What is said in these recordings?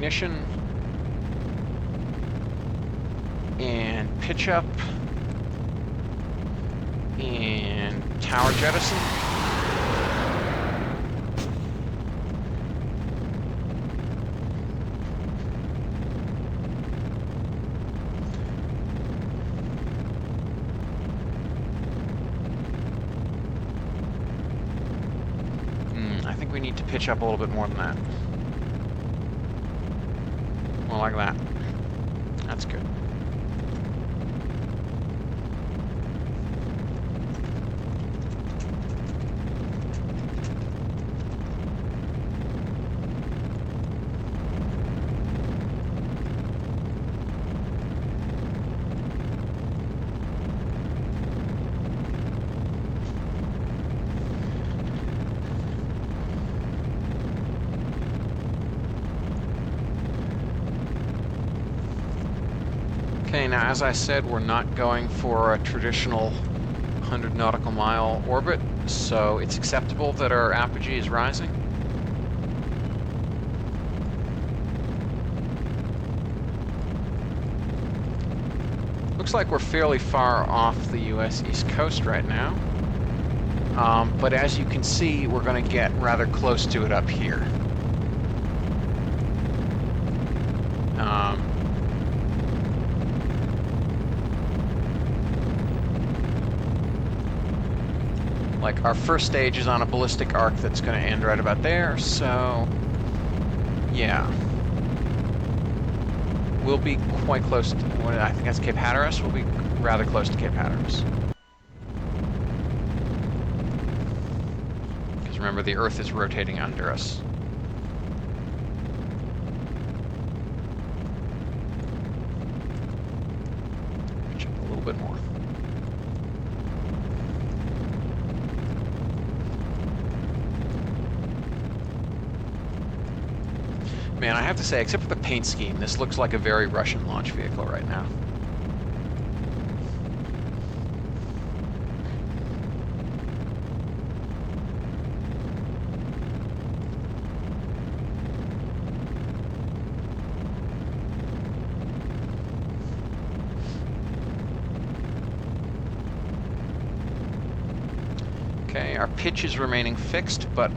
ignition and pitch up and tower jettison. I think we need to pitch up a little bit more than that. More like that. That's good. Okay, now as I said, we're not going for a traditional 100 nautical mile orbit, so it's acceptable that our apogee is rising. Looks like we're fairly far off the US East Coast right now, but as you can see, we're going to get rather close to it up here. Like, our first stage is on a ballistic arc that's going to end right about there, so yeah. We'll be quite close to, I think that's Cape Hatteras. We'll be rather close to Cape Hatteras. Because remember, the Earth is rotating under us. Pitch up a little bit more. Man, I have to say, except for the paint scheme, this looks like a very Russian launch vehicle right now. Okay, our pitch is remaining fixed, but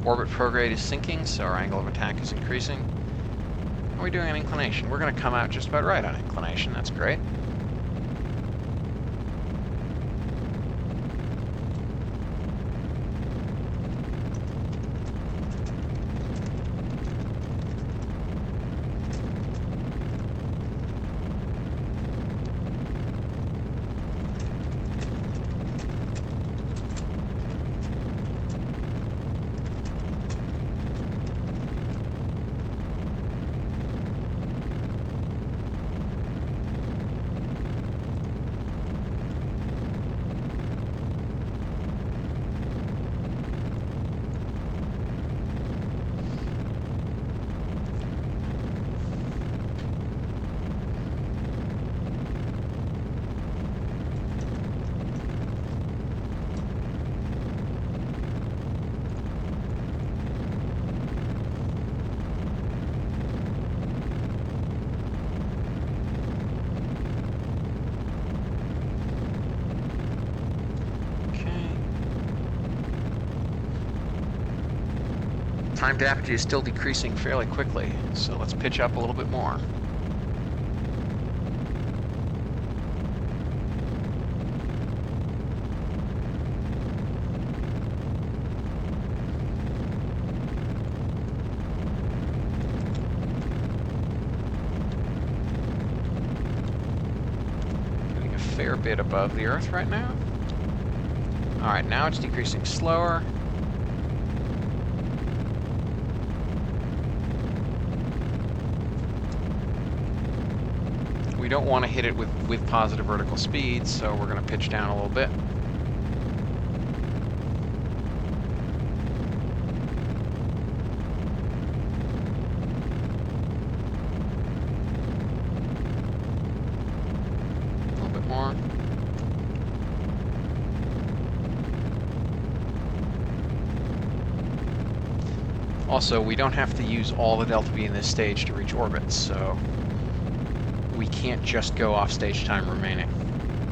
orbit prograde is sinking, so our angle of attack is increasing. How are we doing on inclination? We're going to come out just about right on inclination. That's great. Time to apogee is still decreasing fairly quickly, so let's pitch up a little bit more. Getting a fair bit above the Earth right now. All right, now it's decreasing slower. We don't want to hit it with positive vertical speed, so we're going to pitch down a little bit. A little bit more. Also, we don't have to use all the delta V in this stage to reach orbit, so we can't just go off stage time remaining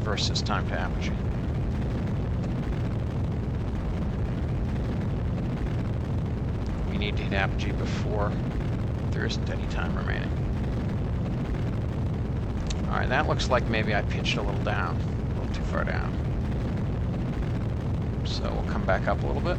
versus time to apogee. We need to hit apogee before there isn't any time remaining. Alright, that looks like maybe I pitched a little down, a little too far down. So we'll come back up a little bit.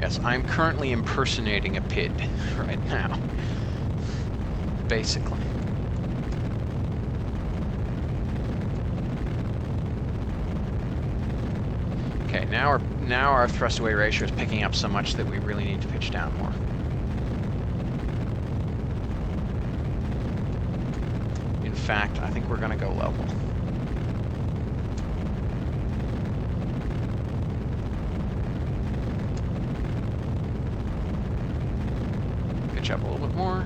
Yes, I'm currently impersonating a PID right now, basically. Okay, now our thrust away ratio is picking up so much that we really need to pitch down more. In fact, I think we're going to go level. Pitch up a little bit more.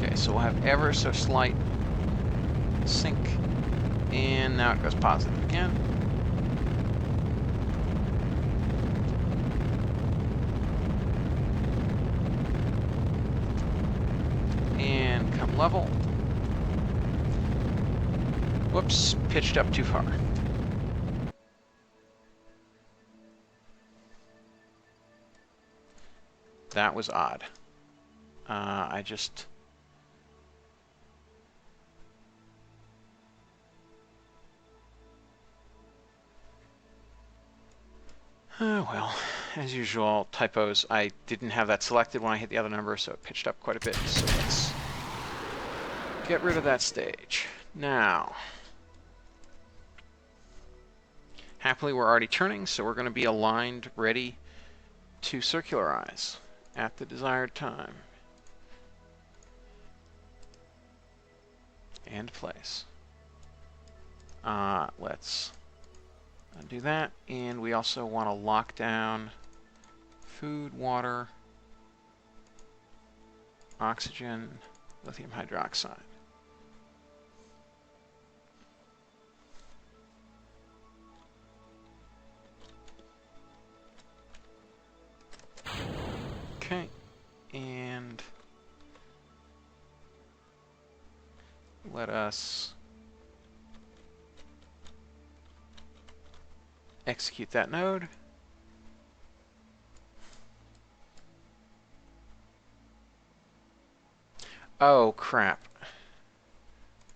Okay, so we'll have ever so slight sink, and now it goes positive again. And come level. Whoops, pitched up too far. That was odd. I just... well, as usual, typos. I didn't have that selected when I hit the other number, so it pitched up quite a bit. So let's get rid of that stage. Now, happily we're already turning, so we're going to be aligned, ready to circularize at the desired time and place. Let's undo that, and we also want to lock down food, water, oxygen, lithium hydroxide. Okay, and let us execute that node. Oh, crap.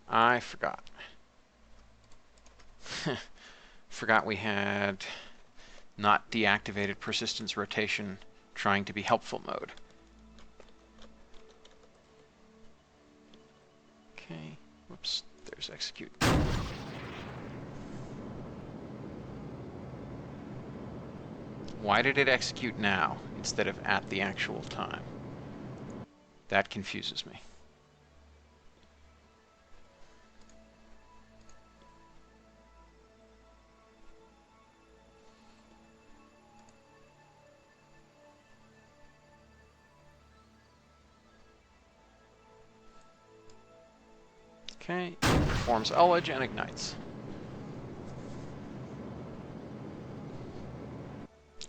I forgot. Forgot we had not deactivated persistence rotation trying to be helpful mode. Okay, whoops, there's execute. Why did it execute now instead of at the actual time? That confuses me. Okay, performs ullage and ignites.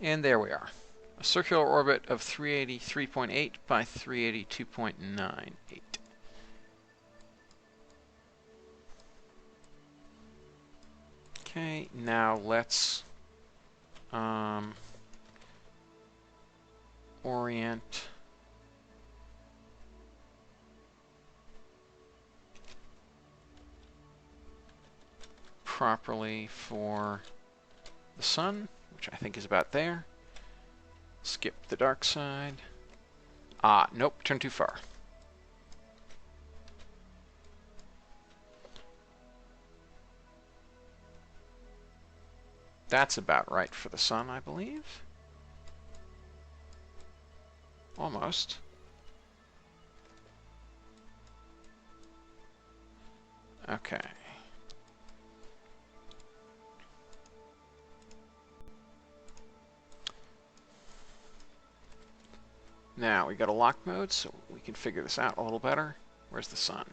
And there we are. A circular orbit of 383.8 by 382.98. Okay, now let's orient properly for the sun, which I think is about there. Skip the dark side. Ah, nope, turned too far. That's about right for the sun, I believe. Almost. Okay. Now we got a lock mode, so we can figure this out a little better. Where's the sun?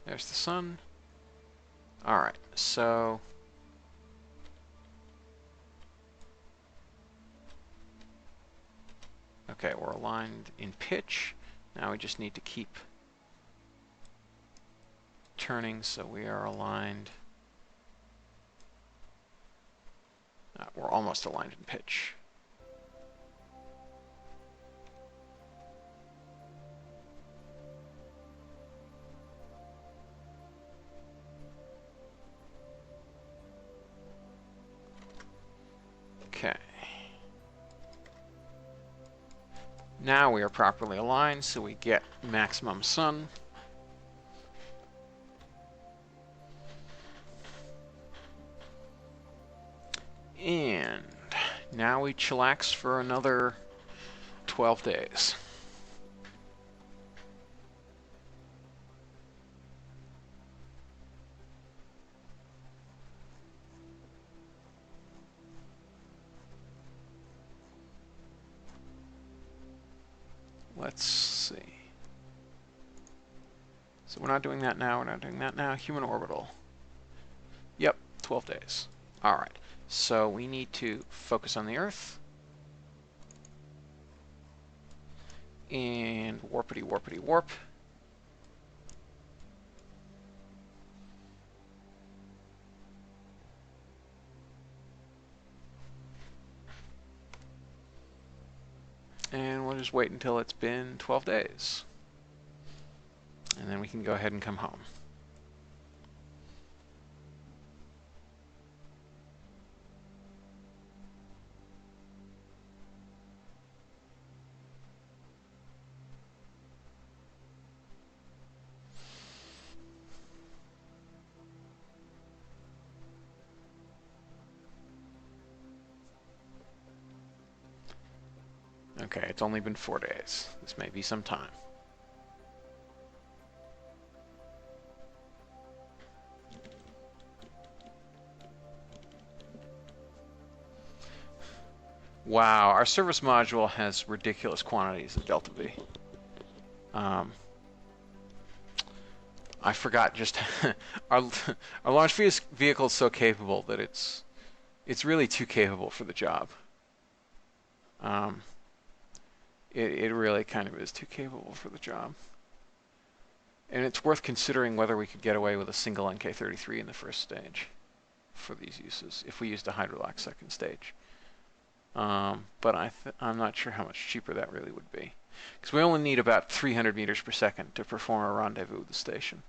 There's the sun. Alright, so okay, we're aligned in pitch. Now we just need to keep turning so we are aligned. We're almost aligned in pitch. Okay. Now we are properly aligned, so we get maximum sun. And now we chillax for another 12 days. Let's see. So we're not doing that now, we're not doing that now. Human orbital. Yep, 12 days. Alright, so we need to focus on the Earth. And warpity warpity warp. And we'll just wait until it's been 12 days. And then we can go ahead and come home. Okay, it's only been 4 days. This may be some time. Wow, our service module has ridiculous quantities of delta V. I forgot just our launch vehicle is so capable that it's really too capable for the job. It really kind of is too capable for the job. And it's worth considering whether we could get away with a single NK-33 in the first stage for these uses, if we used a hydrolax second stage. But I'm not sure how much cheaper that really would be. Because we only need about 300 meters per second to perform a rendezvous with the station.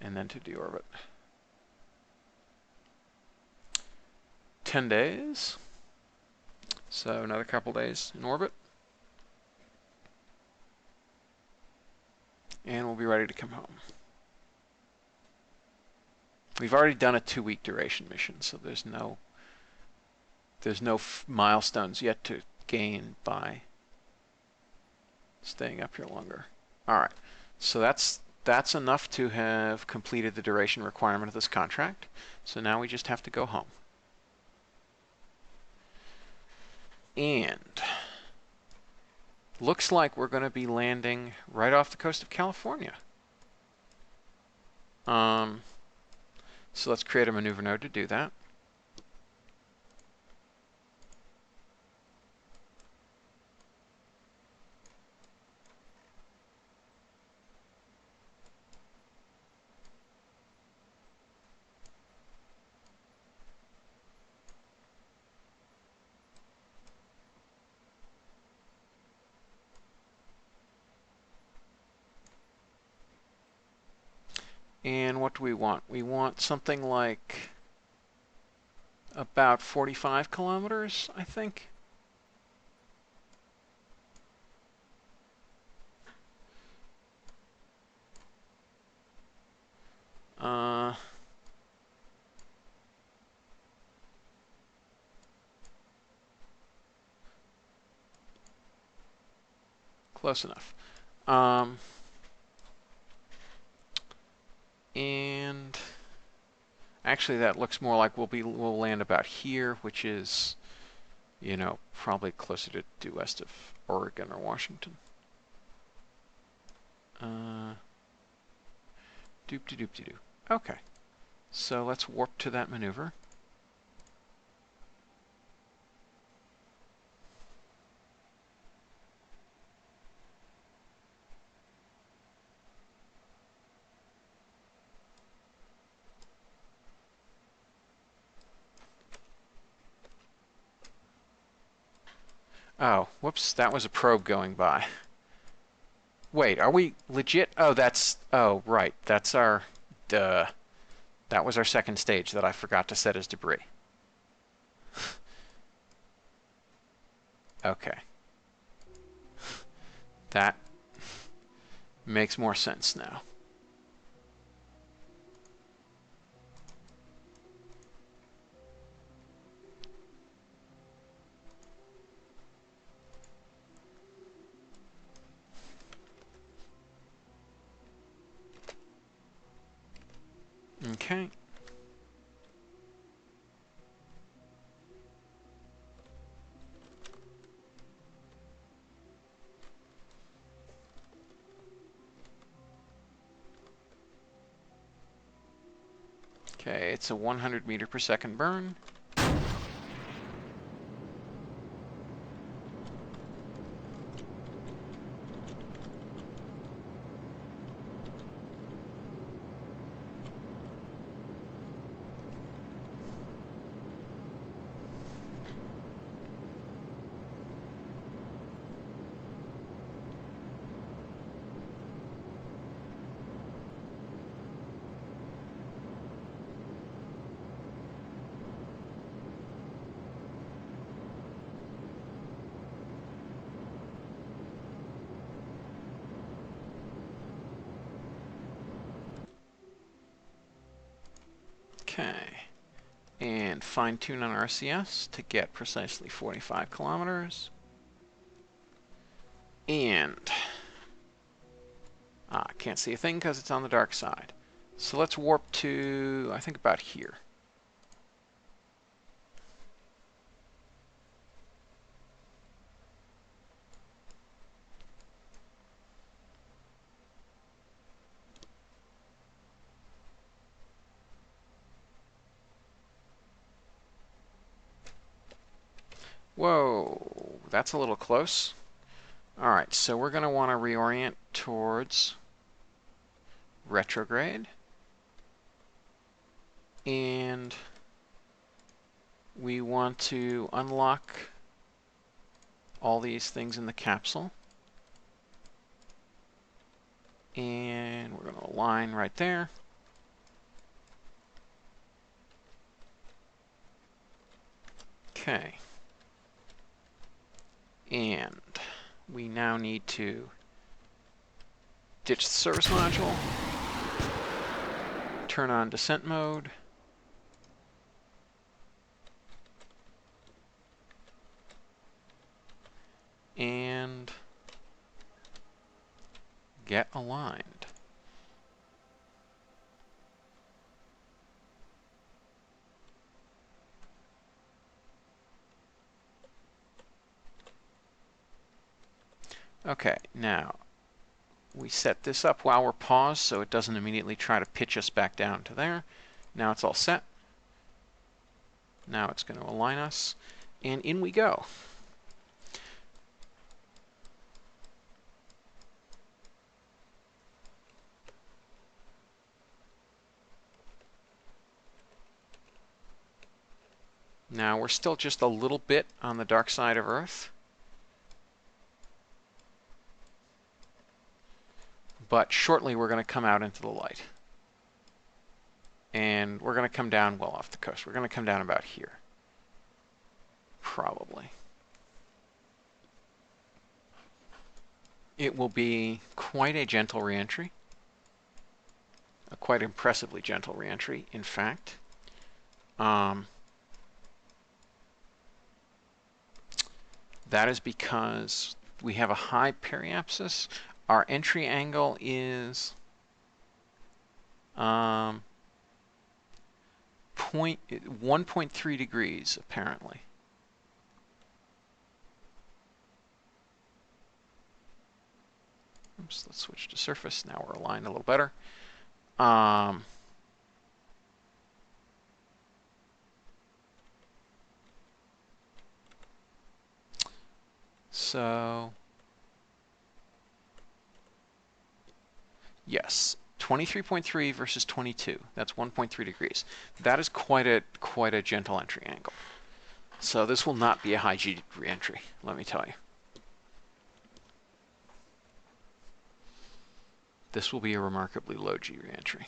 And then to deorbit. 10 days. So another couple days in orbit. And we'll be ready to come home. We've already done a 2-week duration mission, so there's no milestones yet to gain by staying up here longer. Alright, so that's enough to have completed the duration requirement of this contract. So now we just have to go home. And looks like we're going to be landing right off the coast of California. So let's create a maneuver node to do that. And what do we want? We want something like about 45 kilometers, I think. Close enough. And actually, that looks more like we'll land about here, which is, you know, probably closer to due west of Oregon or Washington. Doop-de-doop-de-doo. Okay, so let's warp to that maneuver. Oh, whoops, that was a probe going by. Wait, are we legit? Oh, oh, right, that's our, duh. That was our second stage that I forgot to set as debris. Okay. That makes more sense now. Okay. Okay, it's a 100 meter per second burn. Okay. And fine tune on RCS to get precisely 45 kilometers. And can't see a thing because it's on the dark side. So let's warp to, I think, about here. Whoa, that's a little close. All right, so we're going to want to reorient towards retrograde. And we want to unlock all these things in the capsule. And we're going to align right there. Okay. And we now need to ditch the service module, turn on descent mode, and get aligned. Okay, now we set this up while we're paused so it doesn't immediately try to pitch us back down to there. Now it's all set. Now it's going to align us, and in we go. Now we're still just a little bit on the dark side of Earth, but shortly we're going to come out into the light. And we're going to come down well off the coast. We're going to come down about here. Probably. It will be quite a gentle reentry. A quite impressively gentle reentry, in fact. That is because we have a high periapsis. Our entry angle is 1.3 degrees, apparently. Oops, let's switch to surface. Now we're aligned a little better. So, yes, 23.3 versus 22. That's 1.3 degrees. That is quite a gentle entry angle. So this will not be a high G reentry, let me tell you. This will be a remarkably low G reentry.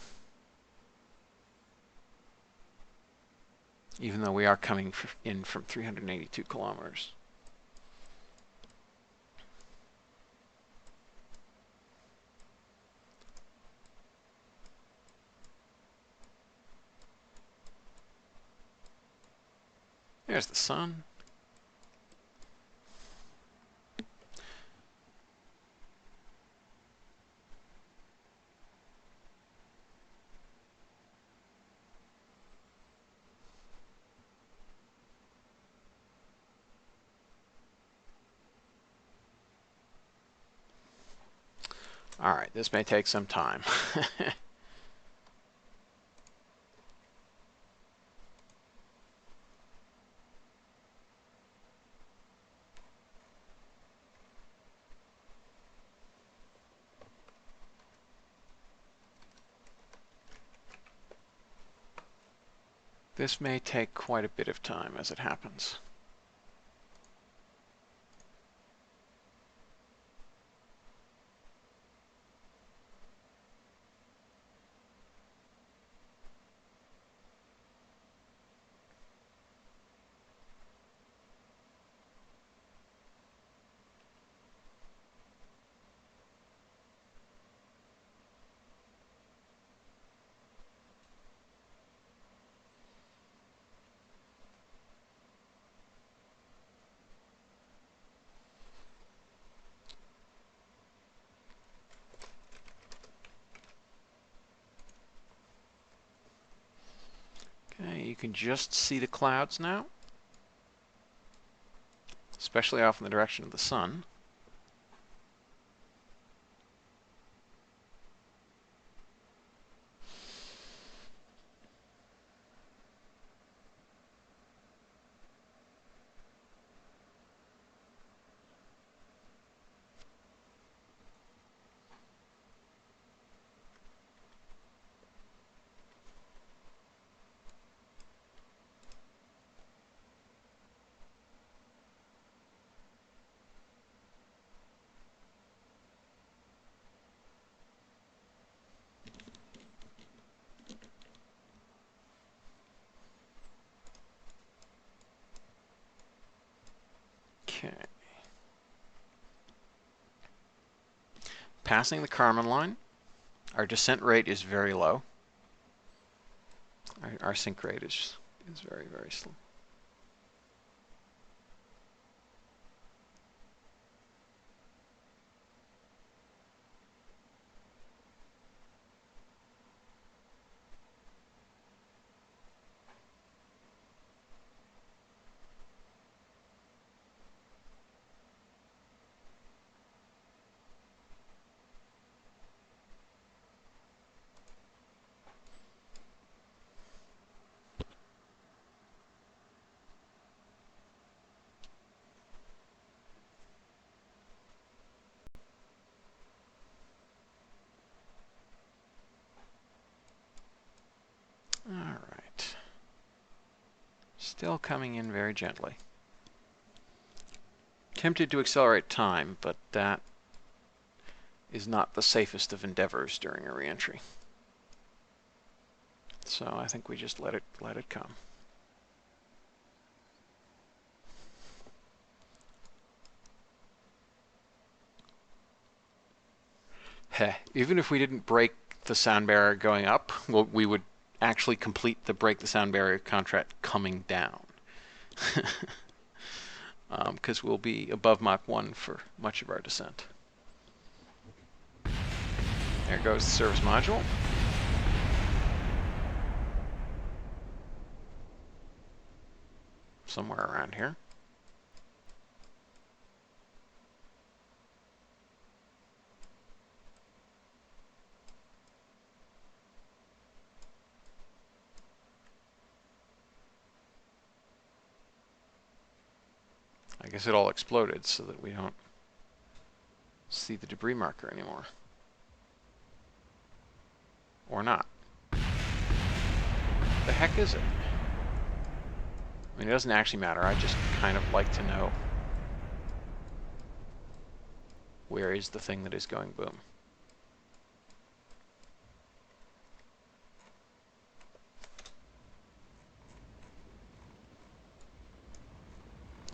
Even though we are coming in from 382 kilometers. There's the sun. All right, this may take some time. This may take quite a bit of time as it happens. Okay, you can just see the clouds now, especially off in the direction of the sun. Okay. Passing the Kármán line, our descent rate is very low. Our sink rate is very, very slow. All right. Still coming in very gently. Tempted to accelerate time, but that is not the safest of endeavors during a reentry. So I think we just let it come. Heh, even if we didn't break the sound barrier going up, well, we would actually complete the break the sound barrier contract coming down. because we'll be above Mach 1 for much of our descent. There goes the service module. Somewhere around here. I guess it all exploded so that we don't see the debris marker anymore. Or not. The heck is it? I mean, it doesn't actually matter. I just kind of like to know where is the thing that is going boom.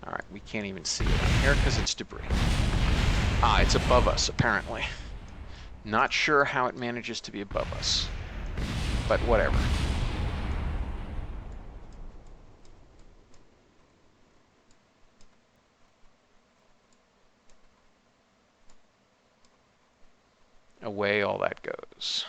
Alright, we can't even see it on here because it's debris. Ah, it's above us, apparently. Not sure how it manages to be above us, but whatever. Away all that goes.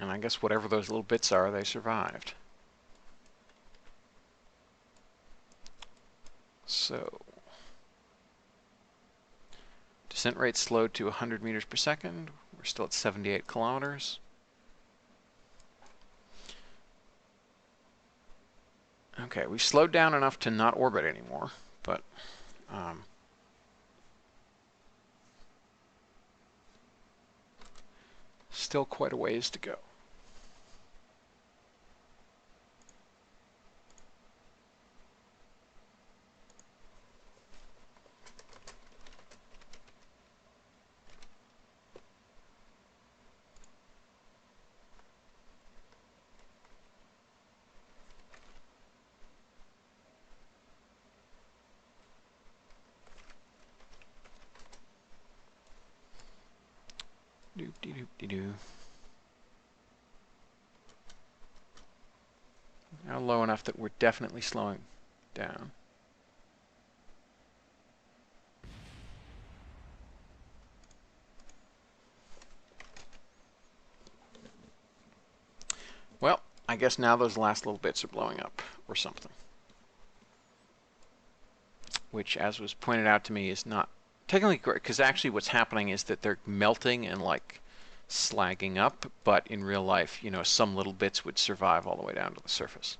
And I guess whatever those little bits are, they survived. So, descent rate slowed to 100 meters per second. We're still at 78 kilometers. Okay, we've slowed down enough to not orbit anymore, but still quite a ways to go. Doop-de-doop-de-doo. Now low enough that we're definitely slowing down. Well, I guess now those last little bits are blowing up, or something. Which, as was pointed out to me, is not technically correct, because actually what's happening is that they're melting and like slagging up, but in real life, you know, some little bits would survive all the way down to the surface.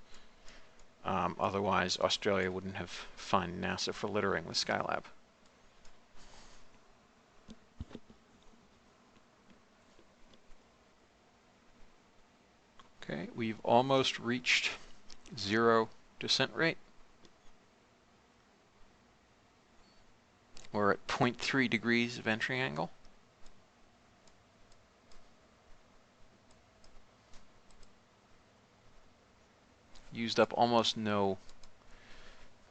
Otherwise, Australia wouldn't have fined NASA for littering with Skylab. Okay, we've almost reached 0 descent rate. We're at 0.3 degrees of entry angle. Used up almost no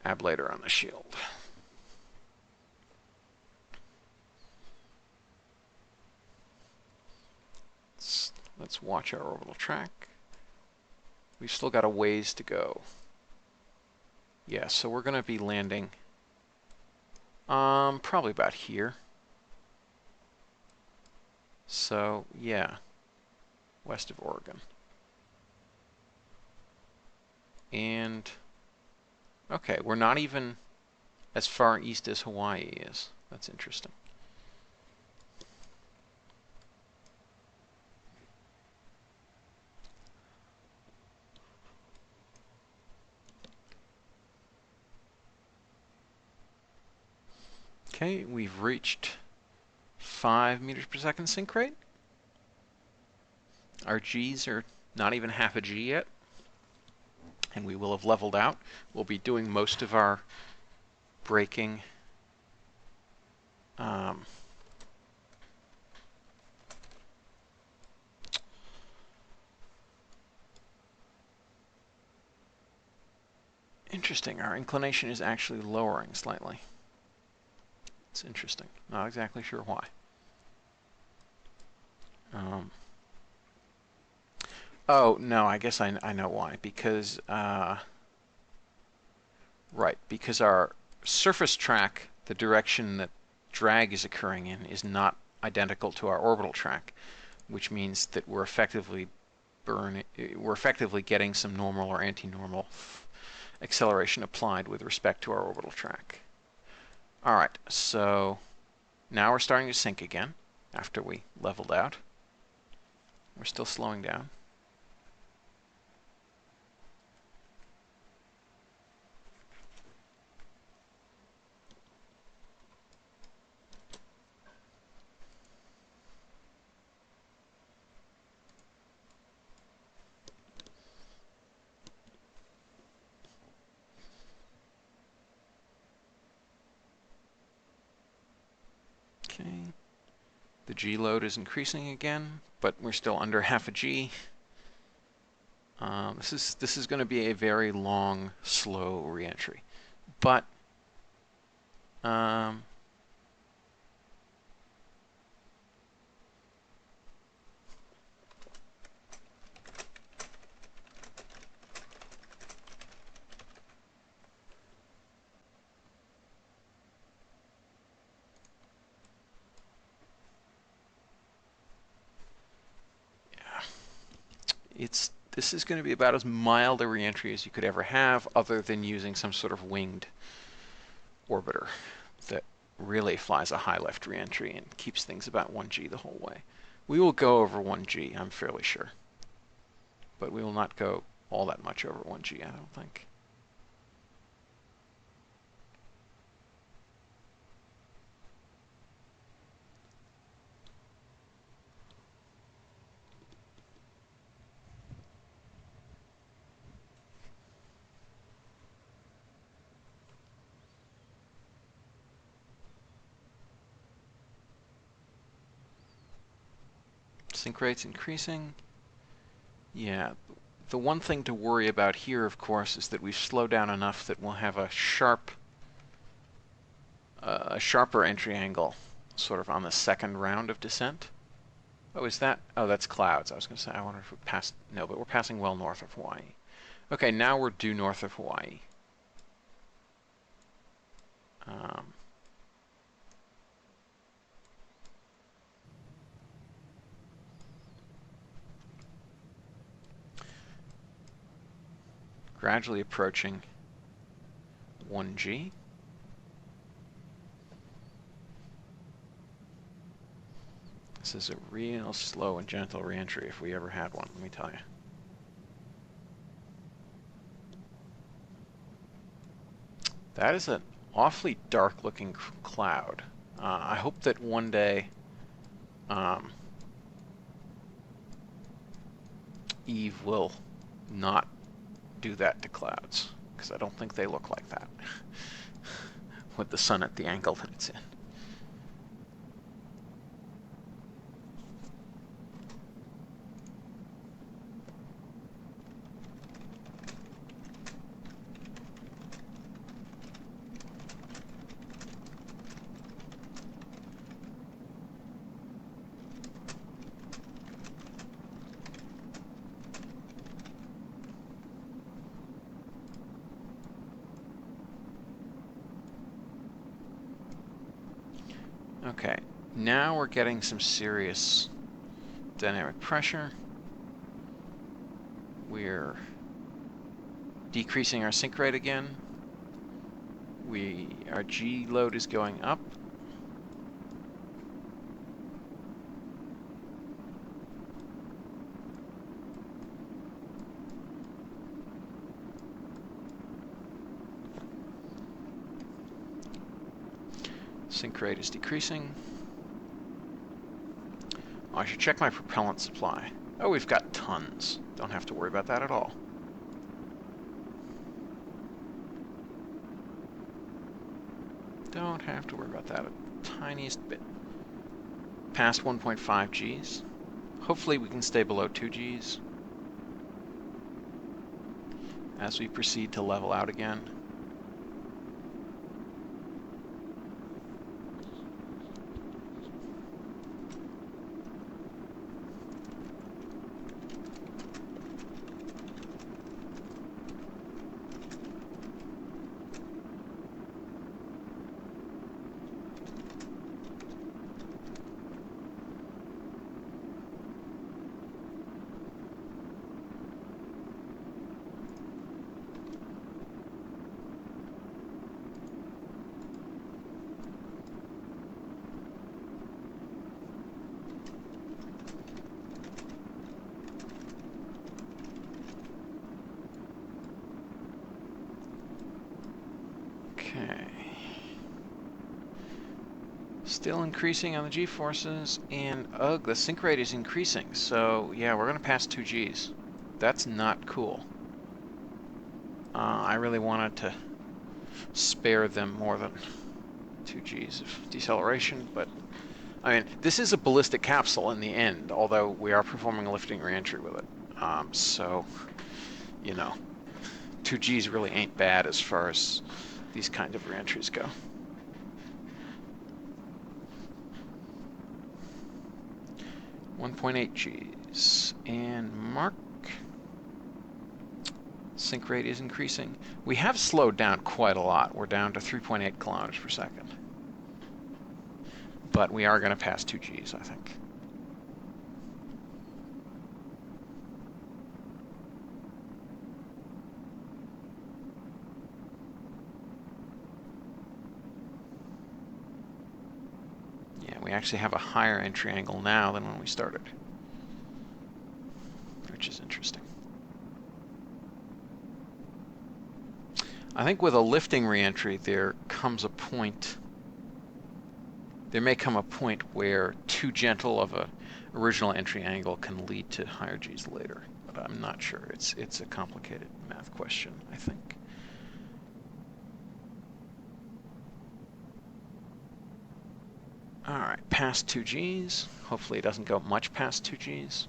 ablator on the shield. Let's watch our orbital track. We've still got a ways to go. Yeah, so we're going to be landing probably about here. So, yeah, west of Oregon. And, okay, we're not even as far east as Hawaii is. That's interesting. Okay, we've reached 5 meters per second sync rate. Our G's are not even half a G yet, and we will have leveled out. We'll be doing most of our braking Um, Interesting. Our inclination is actually lowering slightly. It's interesting. Not exactly sure why. Oh, no, I guess I know why. Because, right, because our surface track, the direction that drag is occurring in, is not identical to our orbital track, which means that we're effectively getting some normal or anti-normal acceleration applied with respect to our orbital track. All right, so now we're starting to sink again after we leveled out. We're still slowing down. Okay. The G load is increasing again, but we're still under half a G. This is going to be a very long, slow reentry, but yeah, this is going to be about as mild a reentry as you could ever have, other than using some sort of winged orbiter that really flies a high left reentry and keeps things about 1G the whole way. We will go over 1G, I'm fairly sure, but we will not go all that much over 1G, I don't think. Sink rate's increasing. Yeah, the one thing to worry about here, of course, is that we've slowed down enough that we'll have a sharper entry angle sort of on the second round of descent. Oh, is that? Oh, that's clouds. I was going to say, I wonder if we passed. No, but we're passing well north of Hawaii. Okay, now we're due north of Hawaii. Gradually approaching 1G. This is a real slow and gentle reentry if we ever had one, let me tell you. That is an awfully dark looking cloud. I hope that one day Eve will not do that to clouds, because I don't think they look like that with the sun at the angle that it's in. Okay, now we're getting some serious dynamic pressure. We're decreasing our sink rate again. Our G load is going up. Sink rate is decreasing. Oh, I should check my propellant supply. Oh, we've got tons. Don't have to worry about that at all. don't have to worry about that a tiniest bit. Past 1.5 Gs. Hopefully we can stay below 2 Gs as we proceed to level out again. Okay. Still increasing on the G-forces, and ugh, the sync rate is increasing. So yeah, we're going to pass 2 Gs. That's not cool. I really wanted to spare them more than 2 Gs of deceleration, but I mean, this is a ballistic capsule in the end, although we are performing a lifting reentry with it. So, you know, 2 Gs really ain't bad as far as these kind of reentries go. .8 Gs, and mark. Sync rate is increasing. We have slowed down quite a lot. We're down to 3.8 kilometers per second. But we are going to pass 2 Gs, I think. Yeah, we actually have a higher entry angle now than when we started, which is interesting. I think with a lifting reentry, there may come a point where too gentle of a original entry angle can lead to higher Gs later, but I'm not sure. It's a complicated math question, I think. All right, past 2 Gs. Hopefully it doesn't go much past 2 Gs.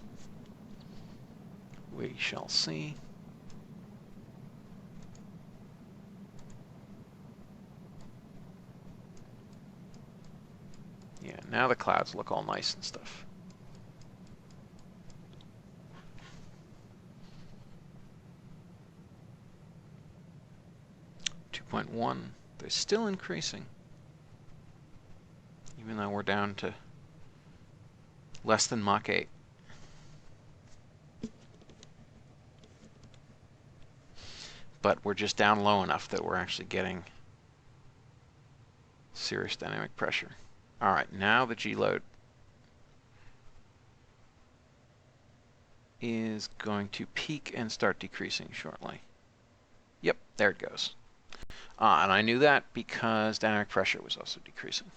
We shall see. Yeah, now the clouds look all nice and stuff. .1, they're still increasing, even though we're down to less than Mach 8. But we're just down low enough that we're actually getting serious dynamic pressure. All right, now the G load is going to peak and start decreasing shortly. Yep, there it goes. And I knew that because dynamic pressure was also decreasing.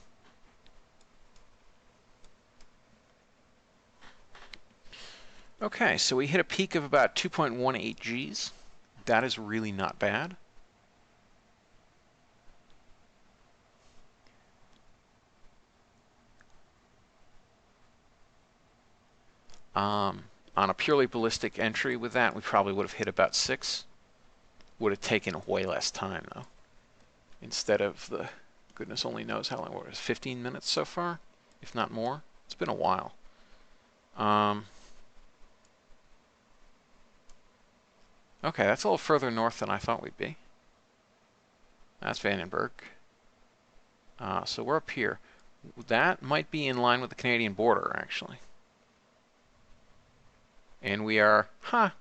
Okay, so we hit a peak of about 2.18 Gs. That is really not bad. On a purely ballistic entry with that, we probably would have hit about 6. Would have taken way less time, though. Instead of the, goodness only knows how long, what was it, 15 minutes so far, if not more. It's been a while. Okay, that's a little further north than I thought we'd be. That's Vandenberg. So we're up here. That might be in line with the Canadian border, actually. And we are,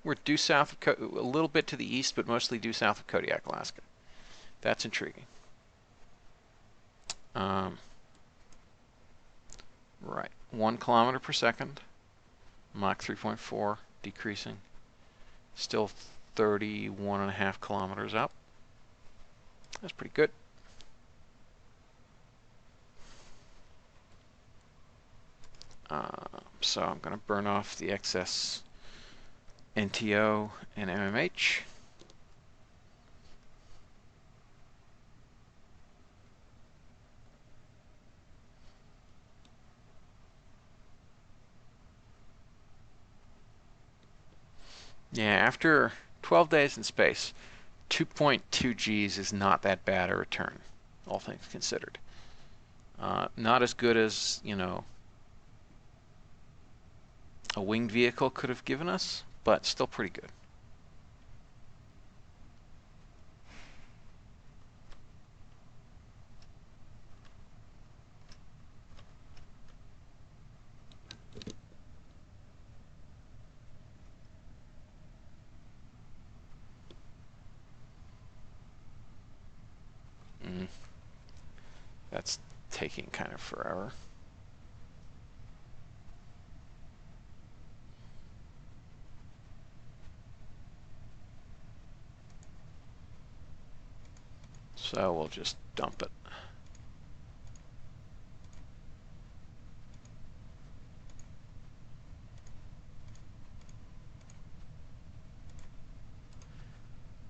we're due south of, a little bit to the east, but mostly due south of Kodiak, Alaska. That's intriguing. Right, 1 kilometer per second, Mach 3.4, decreasing. Still 31.5 kilometers up. That's pretty good. So I'm going to burn off the excess NTO and MMH. Yeah, after 12 days in space, 2.2 Gs is not that bad a return, all things considered. Not as good as, you know, a winged vehicle could have given us, but still pretty good. That's taking kind of forever. So we'll just dump it.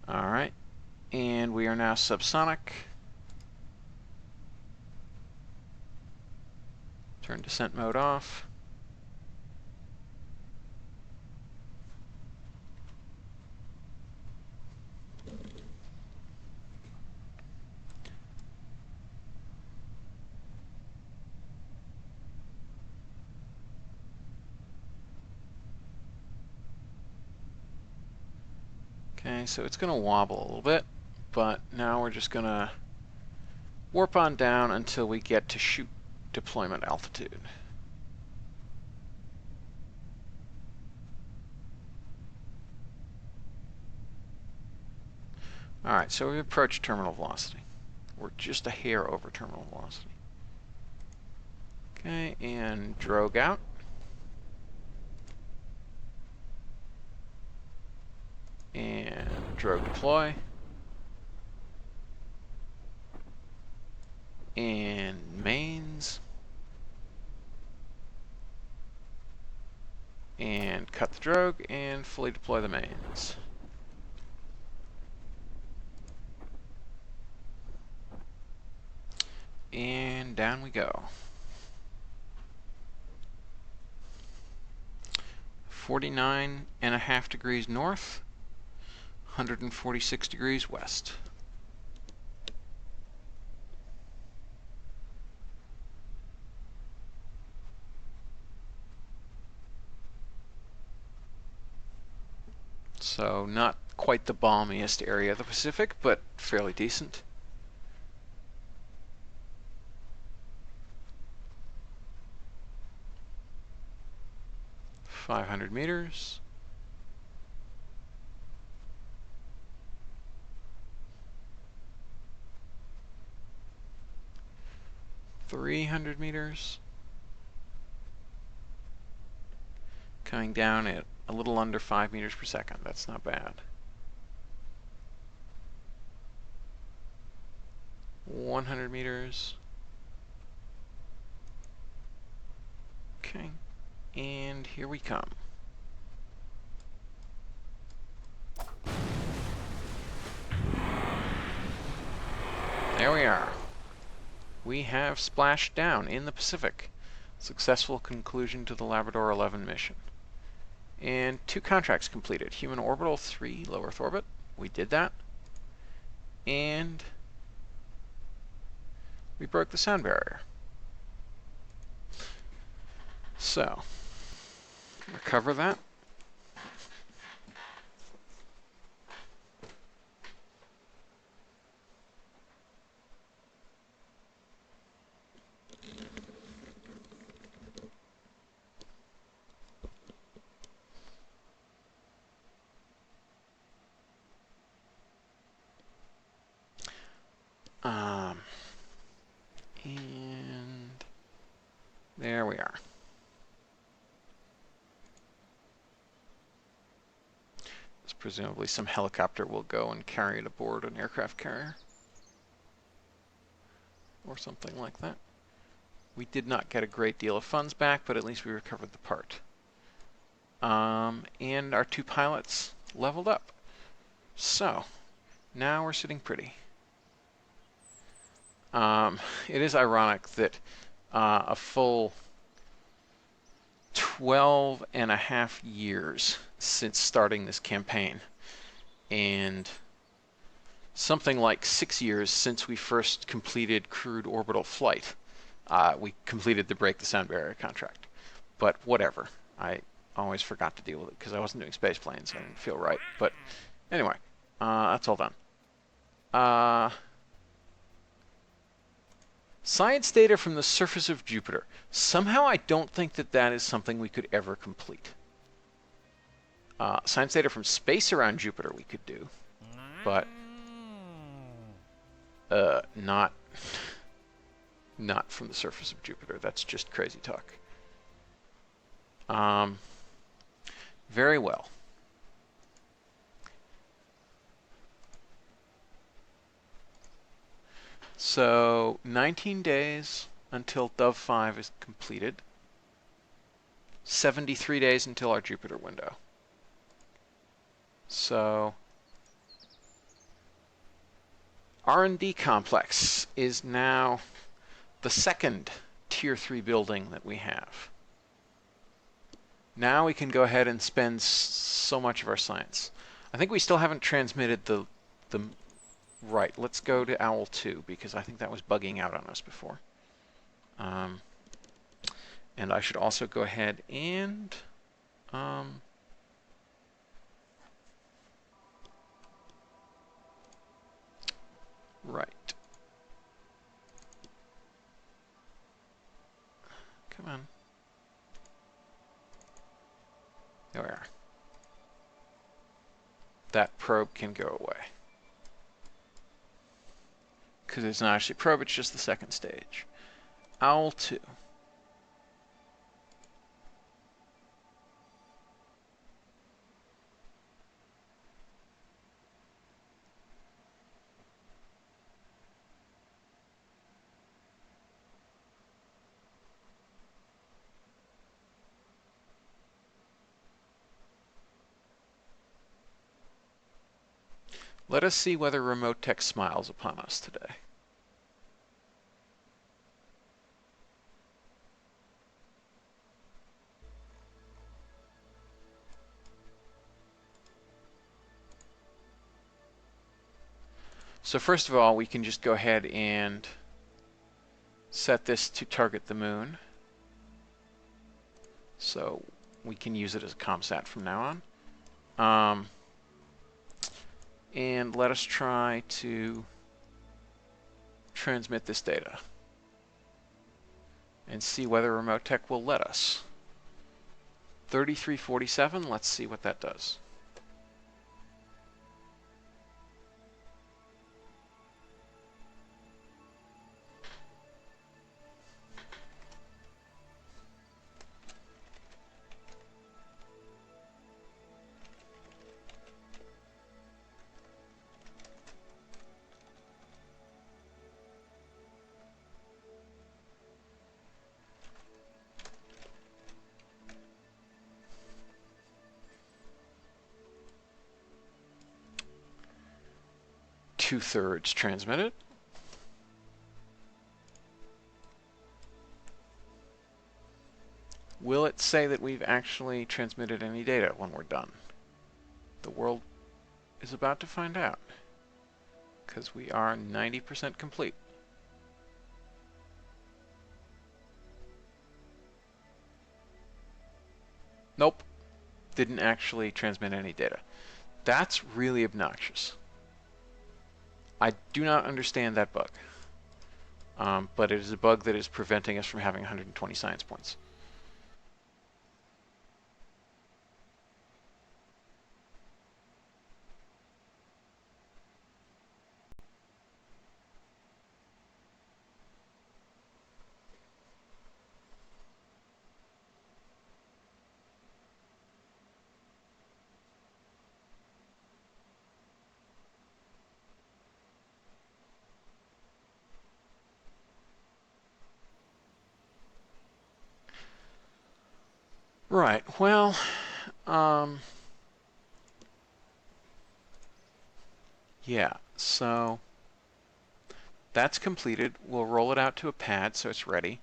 All right, and we are now subsonic. Turn descent mode off. Okay, so it's going to wobble a little bit, but now we're just going to warp on down until we get to chute deployment altitude. All right, so we've approached terminal velocity. We're just a hair over terminal velocity. Okay, and drogue out. And drogue deploy. And mains. And cut the drogue and fully deploy the mains. And down we go. 49.5 degrees north, 146 degrees west. So not quite the balmiest area of the Pacific, but fairly decent. .500 meters. .300 meters. Coming down at a little under 5 meters per second. That's not bad. 100 meters. Okay. And here we come. There we are. We have splashed down in the Pacific. Successful conclusion to the Labrador 11 mission. And 2 contracts completed. Human Orbital 3, low Earth orbit. We did that. And we broke the sound barrier. So, recover that. And there we are. So presumably some helicopter will go and carry it aboard an aircraft carrier. Or something like that. We did not get a great deal of funds back, but at least we recovered the part. And our 2 pilots leveled up. So, now we're sitting pretty. It is ironic that a full 12.5 years since starting this campaign, and something like 6 years since we first completed crewed orbital flight. We completed the Break the Sound Barrier contract, but whatever. I always forgot to deal with it because I wasn't doing space planes. I didn't feel right. But anyway, that's all done. Science data from the surface of Jupiter. Somehow I don't think that that is something we could ever complete. Science data from space around Jupiter we could do, but not from the surface of Jupiter. That's just crazy talk. Very well. So 19 days until Dove 5 is completed. 73 days until our Jupiter window. So R&D complex is now the second tier 3 building that we have. Now we can go ahead and spend so much of our science. I think we still haven't transmitted the right. Let's go to Owl 2 because I think that was bugging out on us before. And I should also go ahead and right. Come on. There we are. That probe can go away. Because it's not actually a probe, it's just the second stage. Owl 2. Let us see whether remote tech smiles upon us today. So first of all, we can just go ahead and set this to target the moon. So we can use it as a ComSat from now on. And let us try to transmit this data and see whether remote tech will let us. 3347, let's see what that does. Two-thirds transmitted. Will it say that we've actually transmitted any data when we're done? The world is about to find out, because we are 90% complete. Nope, didn't actually transmit any data. That's really obnoxious. I do not understand that bug, but it is a bug that is preventing us from having 120 science points. Right, well, yeah, so that's completed. We'll roll it out to a pad so it's ready.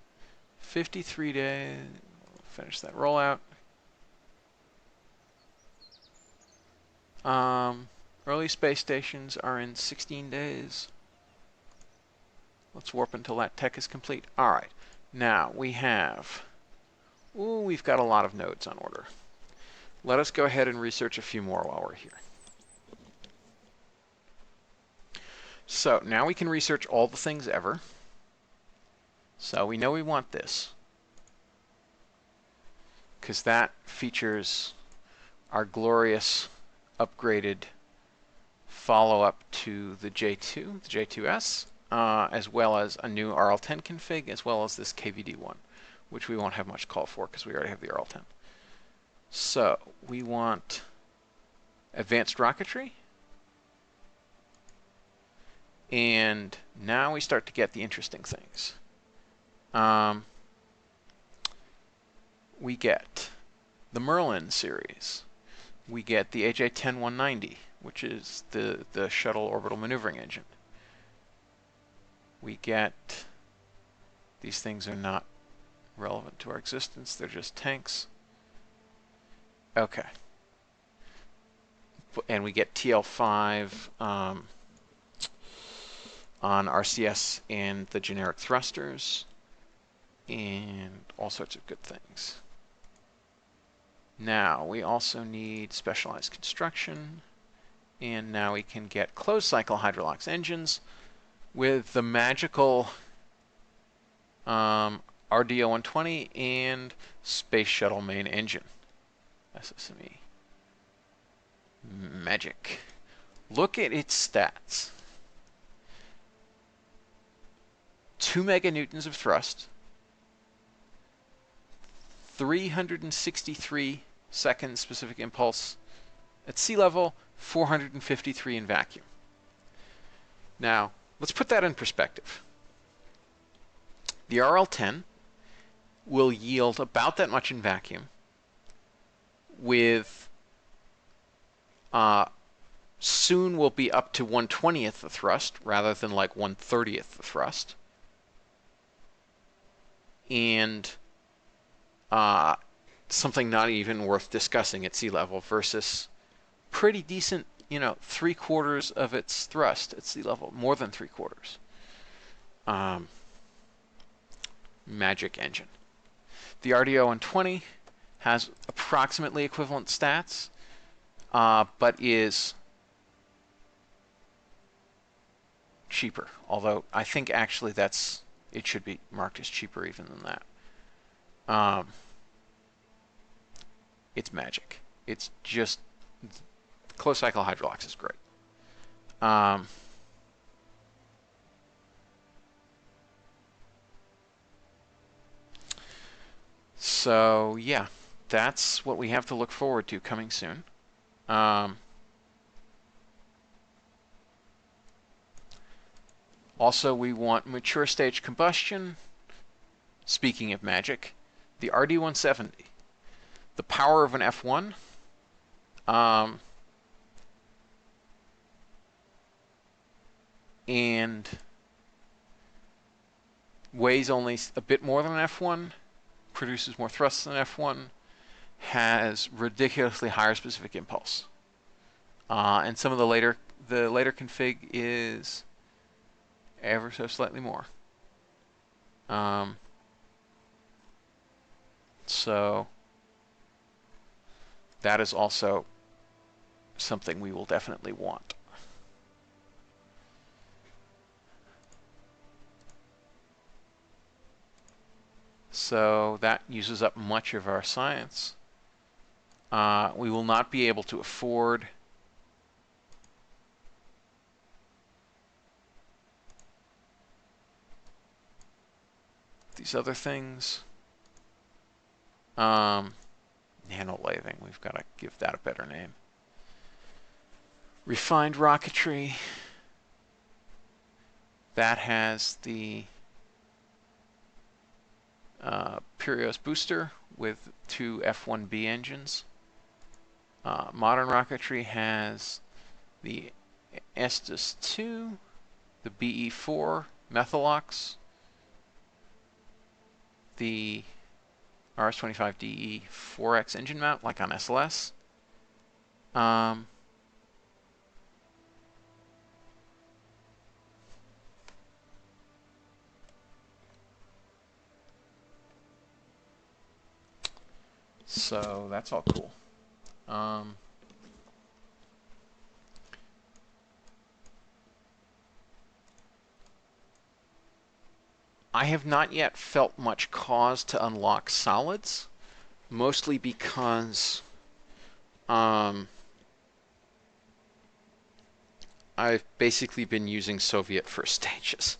53 days, finish that rollout. Early space stations are in 16 days. Let's warp until that tech is complete. All right. Now we have... Ooh, we've got a lot of nodes on order. Let us go ahead and research a few more while we're here. So now we can research all the things ever. So we know we want this, because that features our glorious upgraded follow-up to the J2, the J2S, as well as a new RL10 config, as well as this KVD1, which we won't have much call for because we already have the RL10. So we want advanced rocketry. And now we start to get the interesting things. We get the Merlin series. We get the AJ-10-190, which is the shuttle orbital maneuvering engine. We get... These things are not relevant to our existence. They're just tanks. Okay. And we get TL5 on RCS and the generic thrusters, and all sorts of good things. Now we also need specialized construction, and now we can get closed cycle hydrolox engines with the magical RD-0-120 and space shuttle main engine. SSME. Magic. Look at its stats. 2 meganewtons of thrust, 363 seconds specific impulse at sea level, 453 in vacuum. Now, let's put that in perspective. The RL-10 will yield about that much in vacuum with soon will be up to 1/20th the thrust rather than like 1/30th the thrust. And something not even worth discussing at sea level versus pretty decent, 3/4 of its thrust at sea level, more than 3/4. Magic engine. The RD-0-120 has approximately equivalent stats, but is cheaper. Although I think actually it should be marked as cheaper even than that. It's magic. It's just closed cycle hydrolox is great. So yeah, that's what we have to look forward to coming soon. Also, we want mature stage combustion. Speaking of magic, the RD-170, the power of an F1, and weighs only a bit more than an F1, produces more thrust than an F1, has ridiculously higher specific impulse, and some of the later config is ever so slightly more. So that is also something we will definitely want. So that uses up much of our science. We will not be able to afford these other things. Nanolathing, we've got to give that a better name. Refined rocketry, that has the Pyrrhus booster with 2 F1B engines. Modern rocketry has the Estes 2, the BE4 Methalox, the RS-25DE 4X engine mount, like on SLS. So that's all cool. I have not yet felt much cause to unlock solids, mostly because I've basically been using Soviet first stages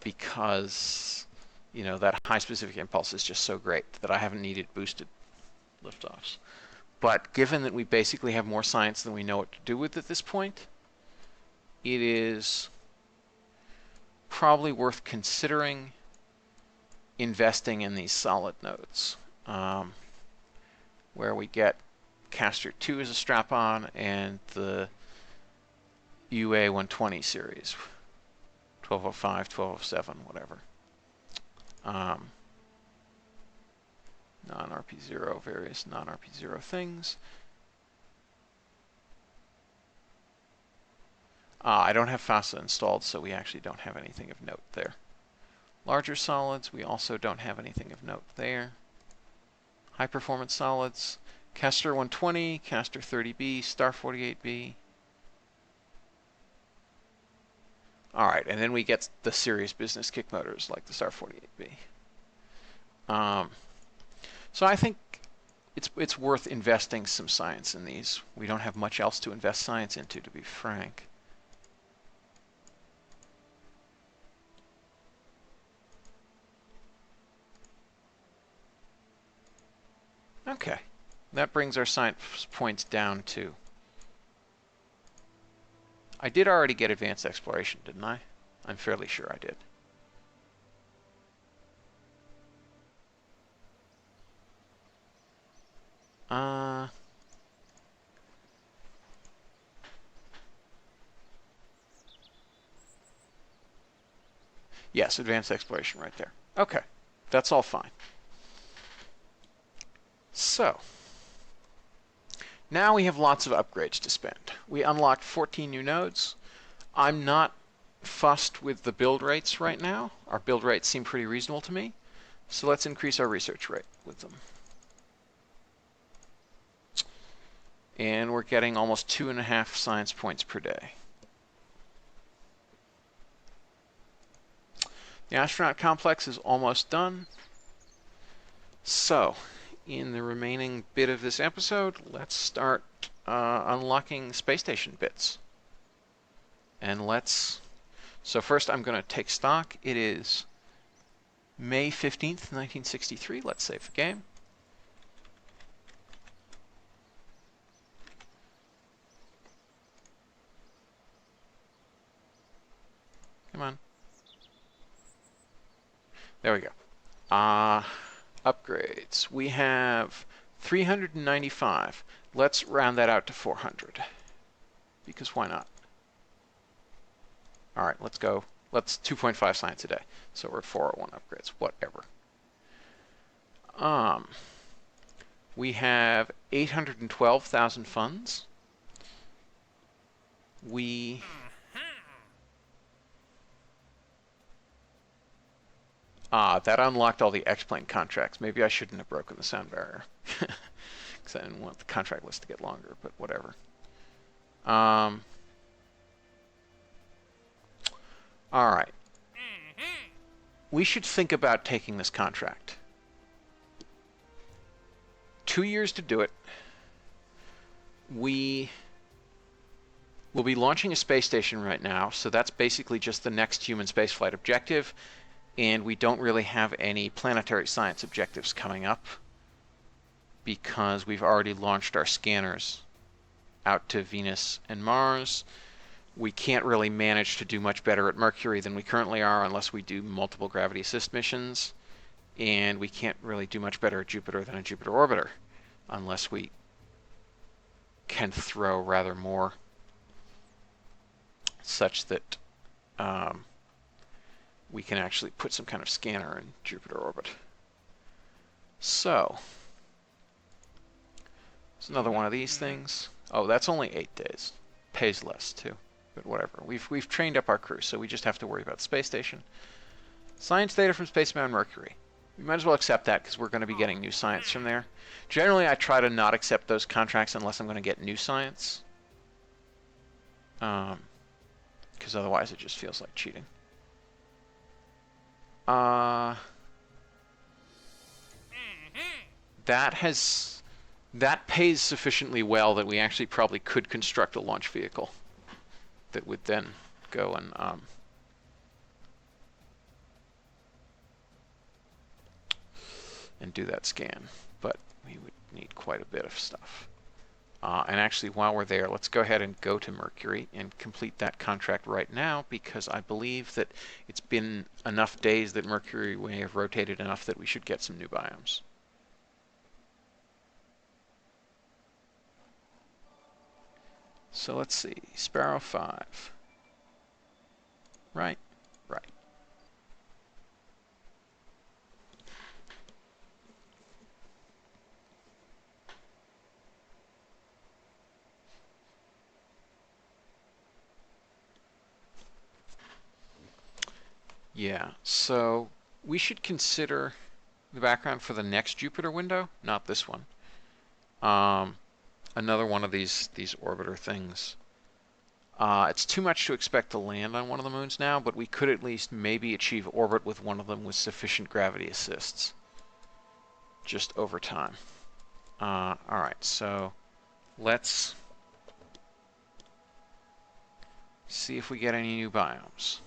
because that high specific impulse is just so great that I haven't needed boosted liftoffs. But given that we basically have more science than we know what to do with at this point, it is probably worth considering investing in these solid nodes, where we get Castor 2 as a strap-on and the UA 120 series, 1205, 1207, whatever. Non-RP-0, various non-RP-0 things. I don't have FASA installed, so we actually don't have anything of note there. Larger solids, we also don't have anything of note there. High performance solids, Castor 120, Castor 30B, Star 48B. All right, and then we get the serious business kick motors like the Star 48B. So I think it's worth investing some science in these. We don't have much else to invest science into, to be frank. Okay, that brings our science points down to... I did already get advanced exploration, didn't I? I'm fairly sure I did. Yes, advanced exploration right there. Okay, that's all fine. So, now we have lots of upgrades to spend. We unlocked 14 new nodes. I'm not fussed with the build rates right now. Our build rates seem pretty reasonable to me. So let's increase our research rate with them. And we're getting almost 2.5 science points per day. The astronaut complex is almost done. So, in the remaining bit of this episode, let's start unlocking space station bits. And so first I'm going to take stock. It is May 15th, 1963. Let's save the game. Come on. There we go. Upgrades. We have 395. Let's round that out to 400. Because why not? All right, let's go. Let's 2.5 science a day. So we're at 401 upgrades, whatever. We have 812,000 funds. That unlocked all the X-Plane contracts. Maybe I shouldn't have broken the sound barrier. Because I didn't want the contract list to get longer, but whatever. All right. We should think about taking this contract. 2 years to do it. We will be launching a space station right now, so that's basically just the next human spaceflight objective, and we don't really have any planetary science objectives coming up because we've already launched our scanners out to Venus and Mars. We can't really manage to do much better at Mercury than we currently are unless we do multiple gravity assist missions, and we can't really do much better at Jupiter than a Jupiter orbiter unless we can throw rather more, such that we can actually put some kind of scanner in Jupiter orbit. So, it's another one of these things. Oh, that's only 8 days. Pays less too, but whatever. We've trained up our crew, so we just have to worry about the space station. Science data from Spacebound Mercury. We might as well accept that because we're going to be getting new science from there. Generally, I try to not accept those contracts unless I'm going to get new science. Because otherwise it just feels like cheating. That pays sufficiently well that we actually probably could construct a launch vehicle that would then go and do that scan. But we would need quite a bit of stuff. And actually, while we're there, let's go ahead and go to Mercury and complete that contract right now, because I believe that it's been enough days that Mercury may have rotated enough that we should get some new biomes. So let's see, Sparrow 5. Right. Yeah, so we should consider the background for the next Jupiter window, not this one. Another one of these orbiter things. It's too much to expect to land on one of the moons now, but we could at least maybe achieve orbit with one of them with sufficient gravity assists. Just over time. Alright, so let's see if we get any new biomes.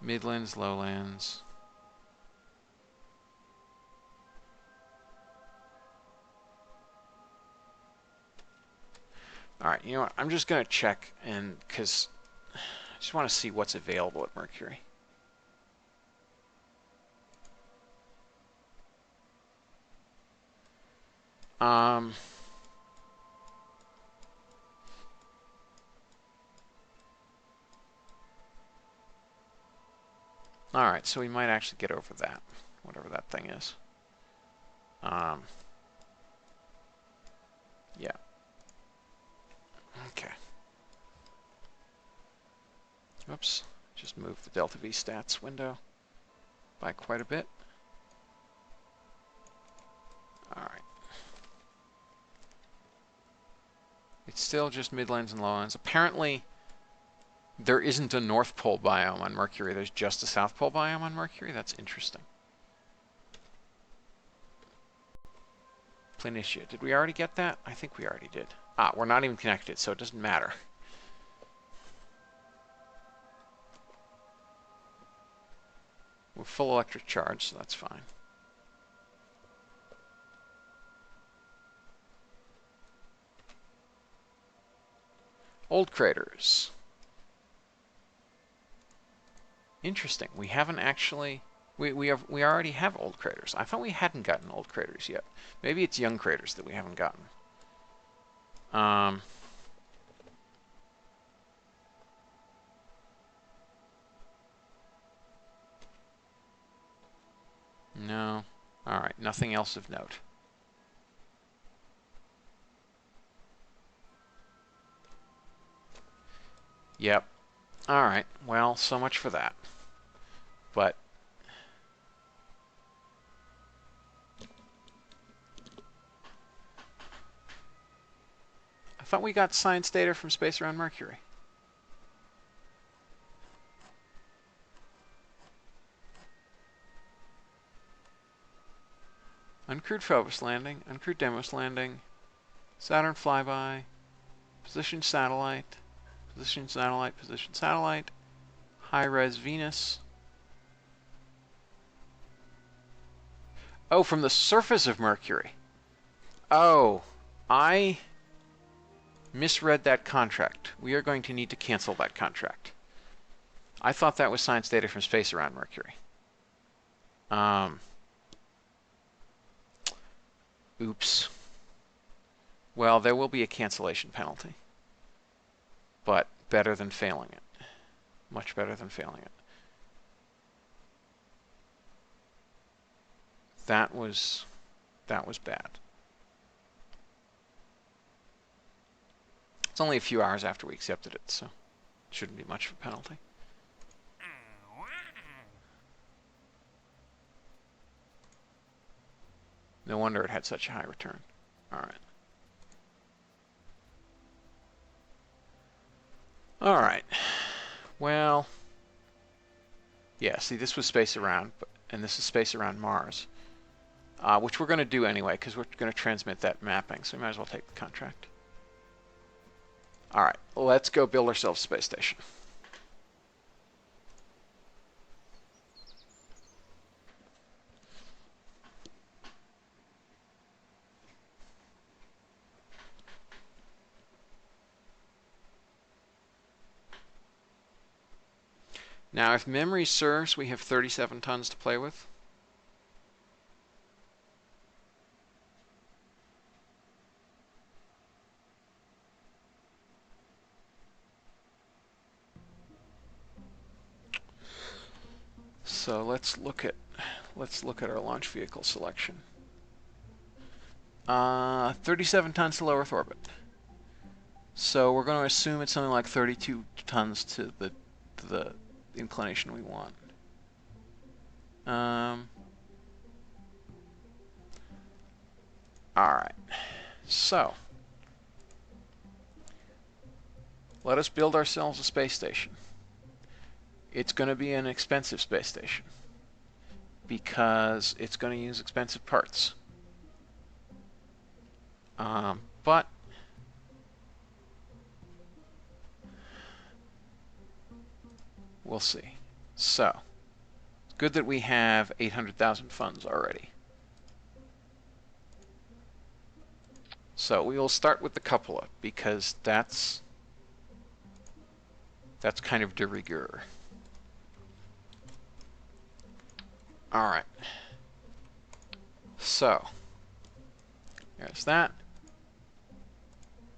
Midlands, lowlands. Alright, you know what? I'm just going to check, and because I just want to see what's available at Mercury. Alright, so we might actually get over that, whatever that thing is. Yeah. Okay. Oops, just moved the Delta V stats window by quite a bit. Alright. It's still just midlands and lowlands. Apparently, there isn't a North Pole biome on Mercury. There's just a South Pole biome on Mercury. That's interesting. Planitia. Did we already get that? I think we already did. Ah, we're not even connected, so it doesn't matter. We're full electric charge, so that's fine. Old craters. Interesting. We haven't actually... We already have old craters. I thought we hadn't gotten old craters yet. Maybe it's young craters that we haven't gotten. No. Alright, nothing else of note. Yep. Alright, well, so much for that. But... I thought we got science data from space around Mercury. Uncrewed Phobos landing, uncrewed Deimos landing, Saturn flyby, position satellite, position satellite, position satellite, high-res Venus. Oh, from the surface of Mercury. Oh, I misread that contract. We are going to need to cancel that contract. I thought that was science data from space around Mercury. Oops. Well, there will be a cancellation penalty. But better than failing it. Much better than failing it. That was bad. It's only a few hours after we accepted it, so it shouldn't be much of a penalty. No wonder it had such a high return. All right. All right. Well, yeah, see, this was space around, and this is space around Mars, which we're going to do anyway, because we're going to transmit that mapping, so we might as well take the contract. All right, let's go build ourselves a space station. Now, if memory serves, we have 37 tons to play with. So let's look at our launch vehicle selection. 37 tons to low Earth orbit. So we're going to assume it's something like 32 tons to the inclination we want. All right. So let us build ourselves a space station. It's going to be an expensive space station because it's going to use expensive parts. But we'll see. So it's good that we have 800,000 funds already. So we will start with the cupola because that's kind of de rigueur. All right. So there's that.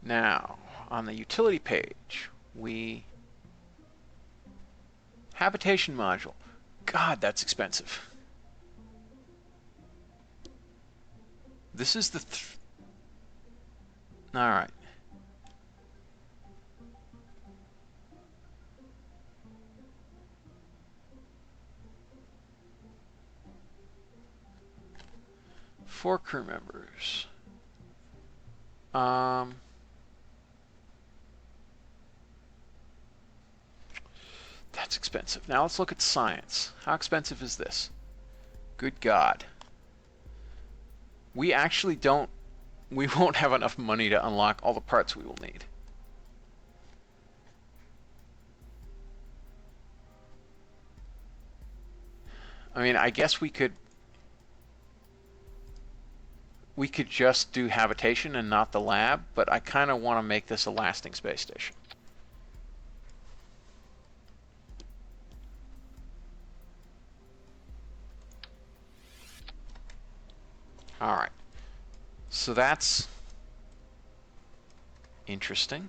Now on the utility page, habitation module. God, that's expensive. This is the all right. Four crew members. That's expensive. Now let's look at science. How expensive is this? Good God. We actually we won't have enough money to unlock all the parts we will need. I mean, I guess we could just do habitation and not the lab, but I kind of want to make this a lasting space station. All right. So that's interesting.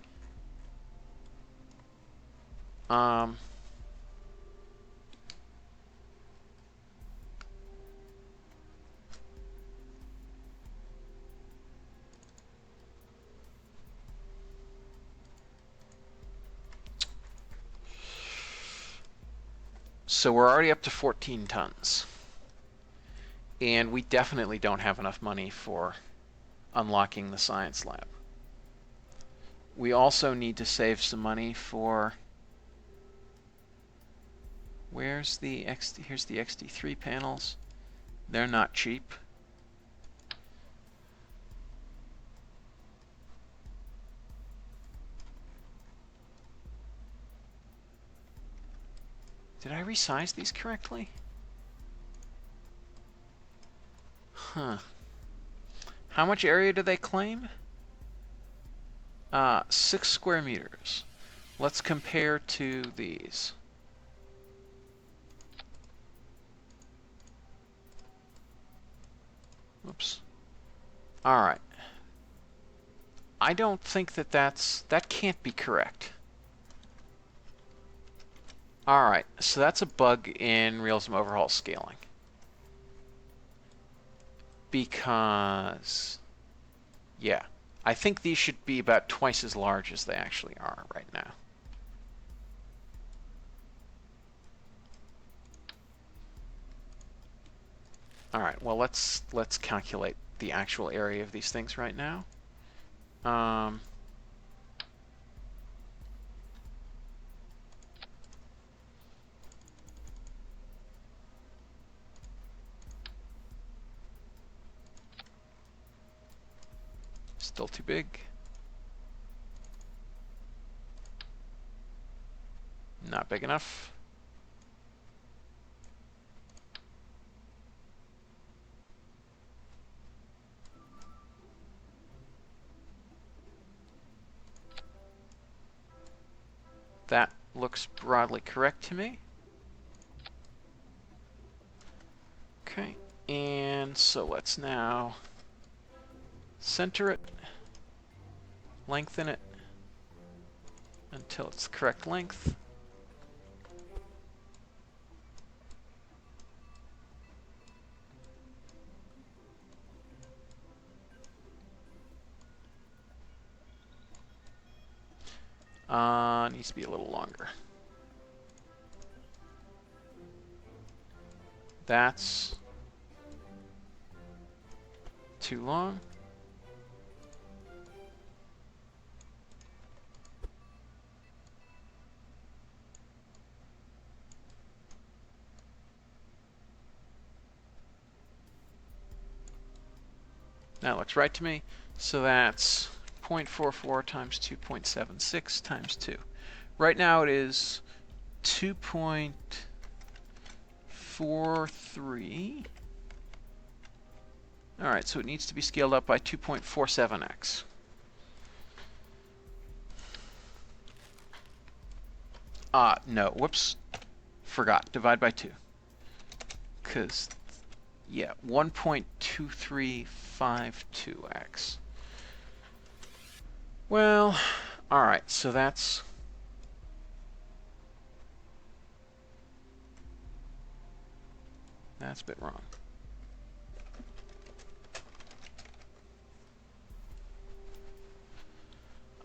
So we're already up to 14 tons. And we definitely don't have enough money for unlocking the science lab. We also need to save some money for... Here's the XD3 panels. They're not cheap. Did I resize these correctly? Huh. How much area do they claim? 6 square meters. Let's compare to these. Oops. All right. I don't think that can't be correct. All right, so that's a bug in realism overhaul scaling. Because, yeah, I think these should be about twice as large as they actually are right now. All right, well, let's calculate the actual area of these things right now. Still too big. Not big enough. That looks broadly correct to me. Okay, and so let's now center it, lengthen it until it's the correct length. Needs to be a little longer. That's too long. That looks right to me. So that's 0.44 times 2.76 times 2. Right now it is 2.43. All right, so it needs to be scaled up by 2.47x. No, whoops. Forgot, divide by 2. Because, yeah, 1.2352x. Well, all right, so that's a bit wrong.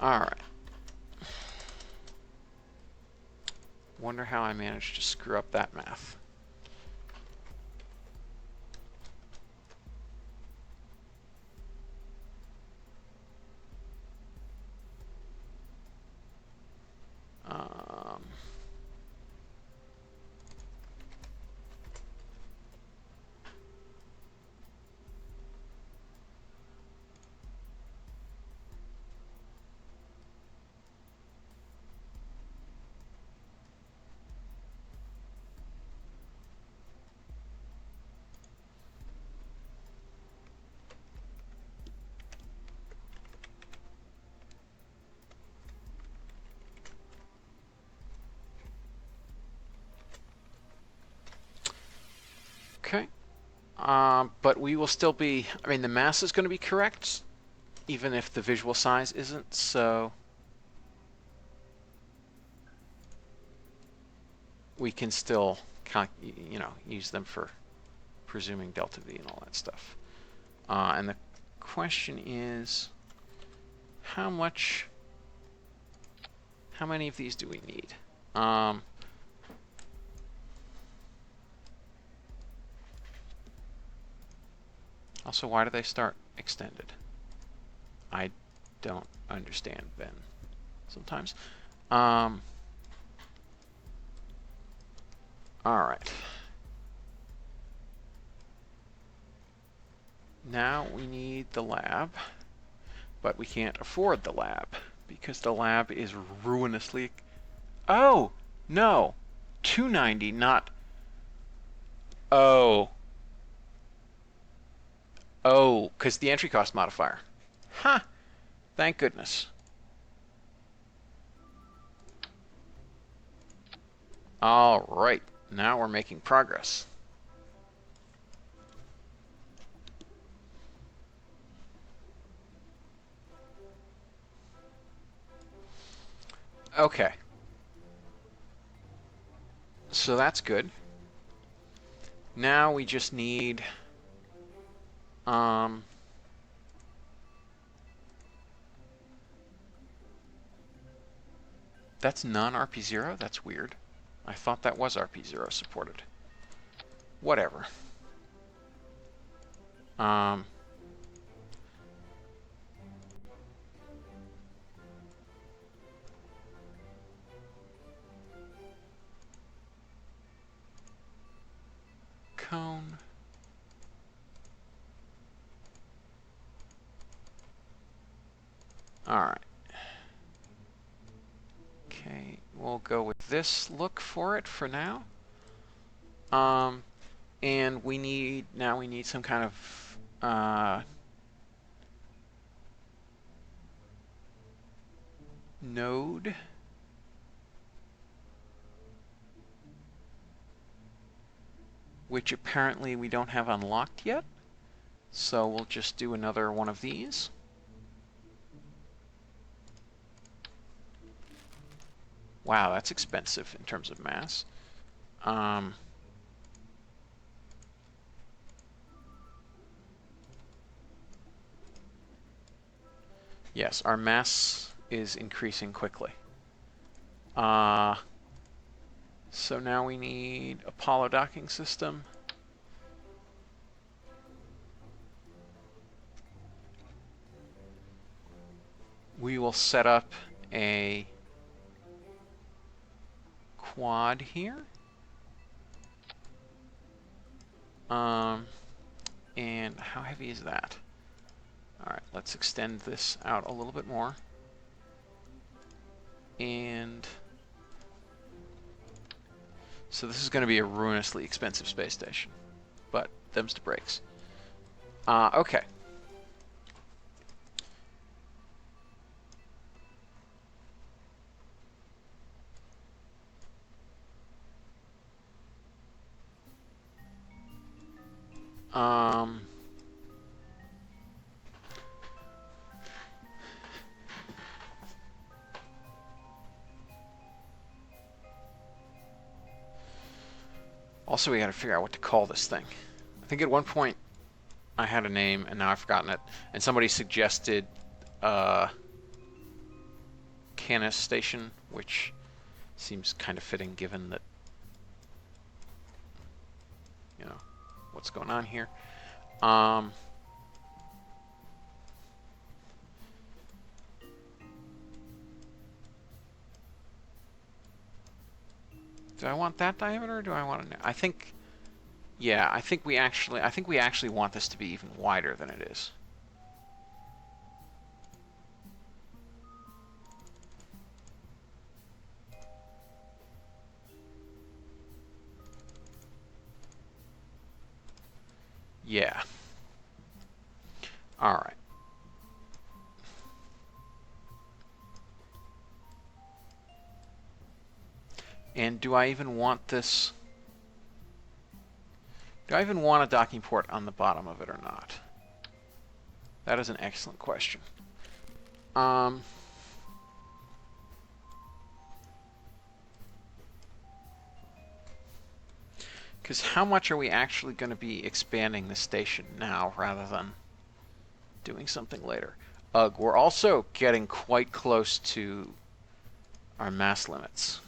All right. Wonder how I managed to screw up that math. Okay. But we will still be, I mean, the mass is going to be correct, even if the visual size isn't, so we can still, use them for presuming delta V and all that stuff. And the question is, how many of these do we need? Also, why do they start extended? I don't understand Ben sometimes. All right. Now we need the lab, but we can't afford the lab because the lab is ruinously... Oh, no. 290, not... Oh, because the entry cost modifier. Huh. Thank goodness. All right. Now we're making progress. Okay. So that's good. Now we just need that's non-RP-0? That's weird. I thought that was RP-0 supported. Whatever. Cone. All right. Okay, we'll go with this look for it for now. And we need some kind of node. Which apparently we don't have unlocked yet. So we'll just do another one of these. Wow, that's expensive in terms of mass. Yes, our mass is increasing quickly. So now we need Apollo docking system. We will set up a quad here. And how heavy is that? All right, let's extend this out a little bit more. And so this is going to be a ruinously expensive space station, but them's the breaks. Okay. Also, we got to figure out what to call this thing. I think at one point I had a name, and now I've forgotten it. And somebody suggested Canis Station, which seems kind of fitting given that, you know, what's going on here. Do I want that diameter, or do I want to? I think, yeah, I think we actually want this to be even wider than it is. Yeah. All right. And do I even want this? Do I even want a docking port on the bottom of it or not? That is an excellent question. Because how much are we actually going to be expanding the station now rather than doing something later? Ugh, we're also getting quite close to our mass limits.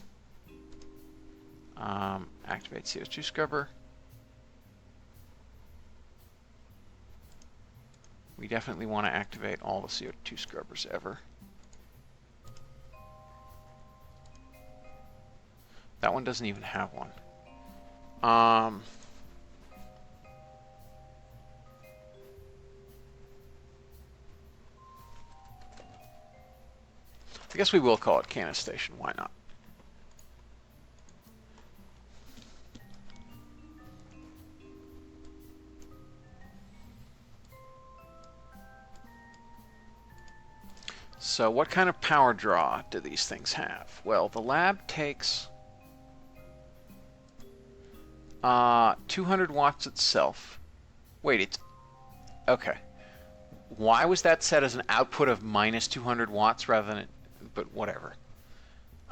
Activate CO2 scrubber. We definitely want to activate all the CO2 scrubbers ever. That one doesn't even have one. I guess we will call it Canis Station. Why not? So what kind of power draw do these things have? Well, the lab takes 200 watts itself. Wait, it's... Okay. Why was that set as an output of minus 200 watts rather than... But whatever.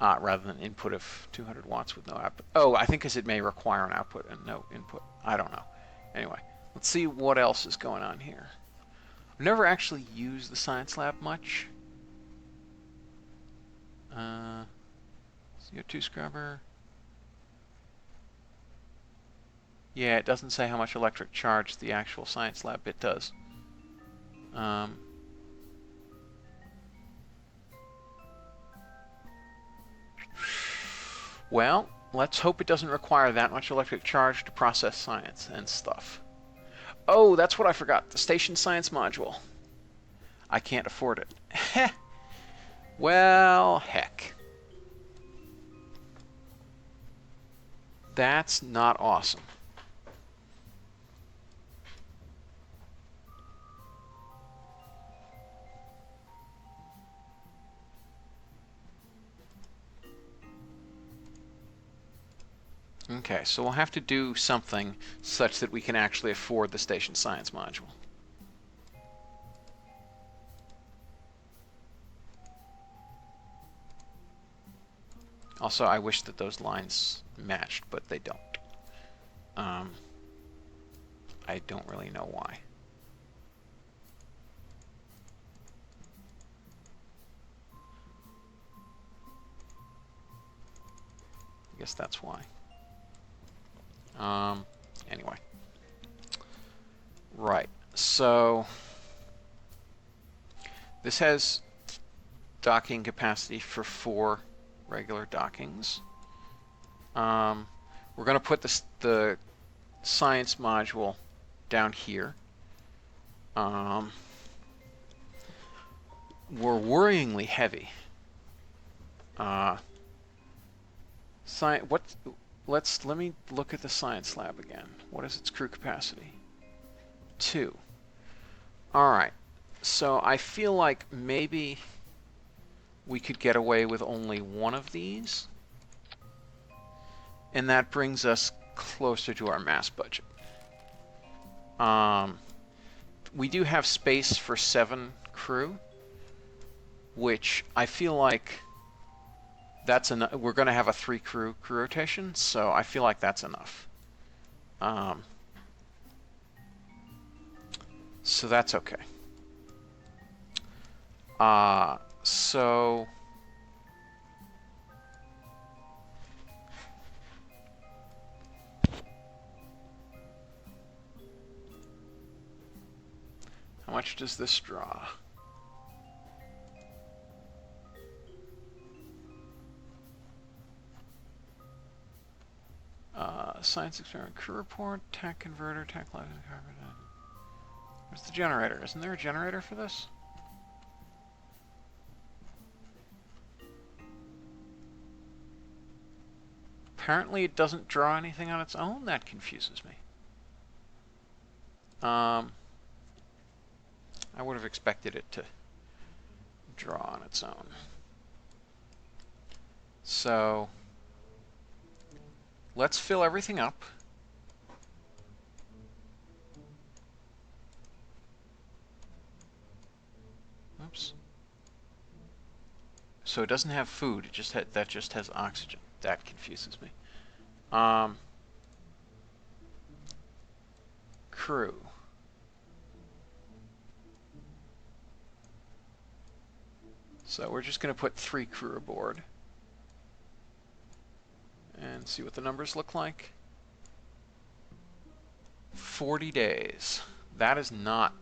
rather than input of 200 watts with no output. Oh, I think because it may require an output and no input. I don't know. Anyway, let's see what else is going on here. I've never actually used the science lab much. CO2 scrubber. Yeah, it doesn't say how much electric charge the actual science lab bit does. Well, let's hope it doesn't require that much electric charge to process science and stuff. Oh, that's what I forgot. The station science module. I can't afford it. Heh. Well, heck. That's not awesome. Okay, so we'll have to do something such that we can actually afford the station science module. Also, I wish that those lines matched, but they don't. I don't really know why. I guess that's why. Anyway. Right, so this has docking capacity for 4 regular dockings. We're going to put the science module down here. We're worryingly heavy. Let me look at the science lab again. What is its crew capacity? 2. All right. So I feel like maybe we could get away with only 1 of these, and that brings us closer to our mass budget. We do have space for 7 crew, which I feel like that's enough. We're going to have a 3 crew rotation, so I feel like that's enough. So that's okay. So how much does this draw? Science experiment crew report, TAC converter, TAC live and carbon. Where's the generator? Isn't there a generator for this? Apparently it doesn't draw anything on its own. That confuses me. I would have expected it to draw on its own. So let's fill everything up. Oops. So it doesn't have food. It just that just has oxygen. That confuses me. Crew. So we're just going to put 3 crew aboard and see what the numbers look like. 40 days. That is not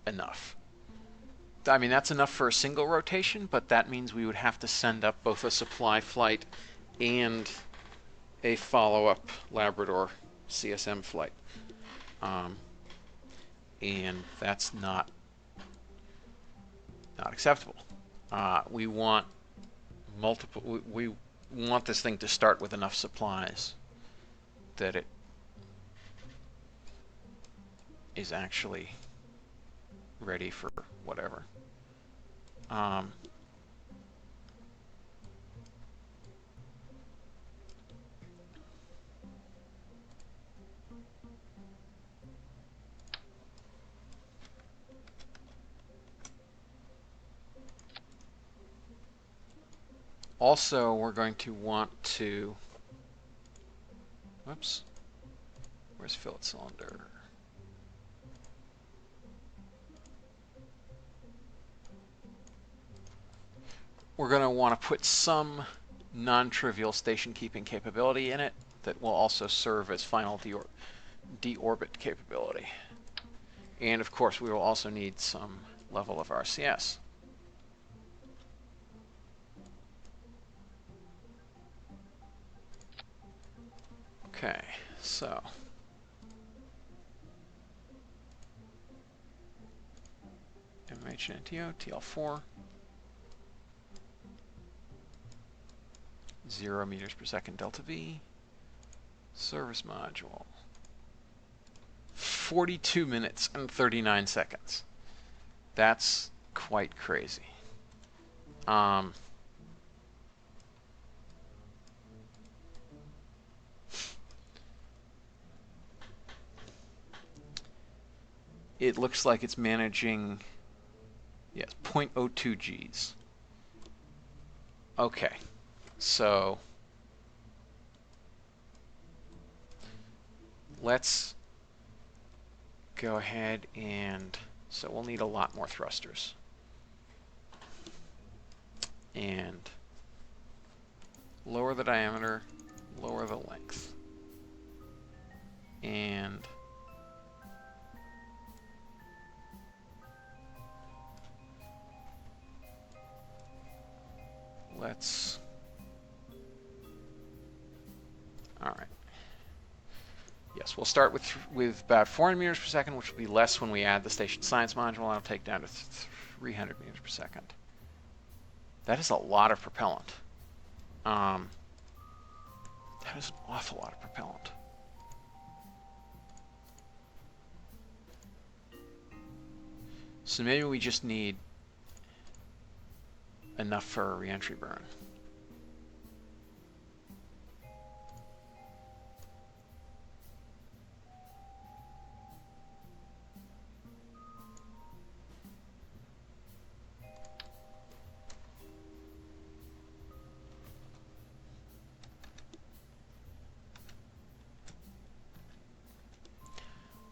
enough. I mean, that's enough for a single rotation, but that means we would have to send up both a supply flight and a follow-up Labrador CSM flight. And that's not acceptable. We want multiple. We want this thing to start with enough supplies that it is actually ready for whatever. Also, we're going to want to, whoops, where's fillet cylinder? We're going to want to put some non-trivial station keeping capability in it that will also serve as final deorbit capability. And of course, we will also need some level of RCS. Okay, so MHNTO, TL4, 0 meters per second delta V, service module, 42 minutes and 39 seconds. That's quite crazy. It looks like it's managing, yes, 0.02 Gs. Okay, so let's go ahead and, so we'll need a lot more thrusters. And lower the diameter, lower the length. And let's, all right. Yes, we'll start with about 400 meters per second, which will be less when we add the station science module, and I'll take down to 300 meters per second. That is a lot of propellant. That is an awful lot of propellant. So maybe we just need enough for a reentry burn.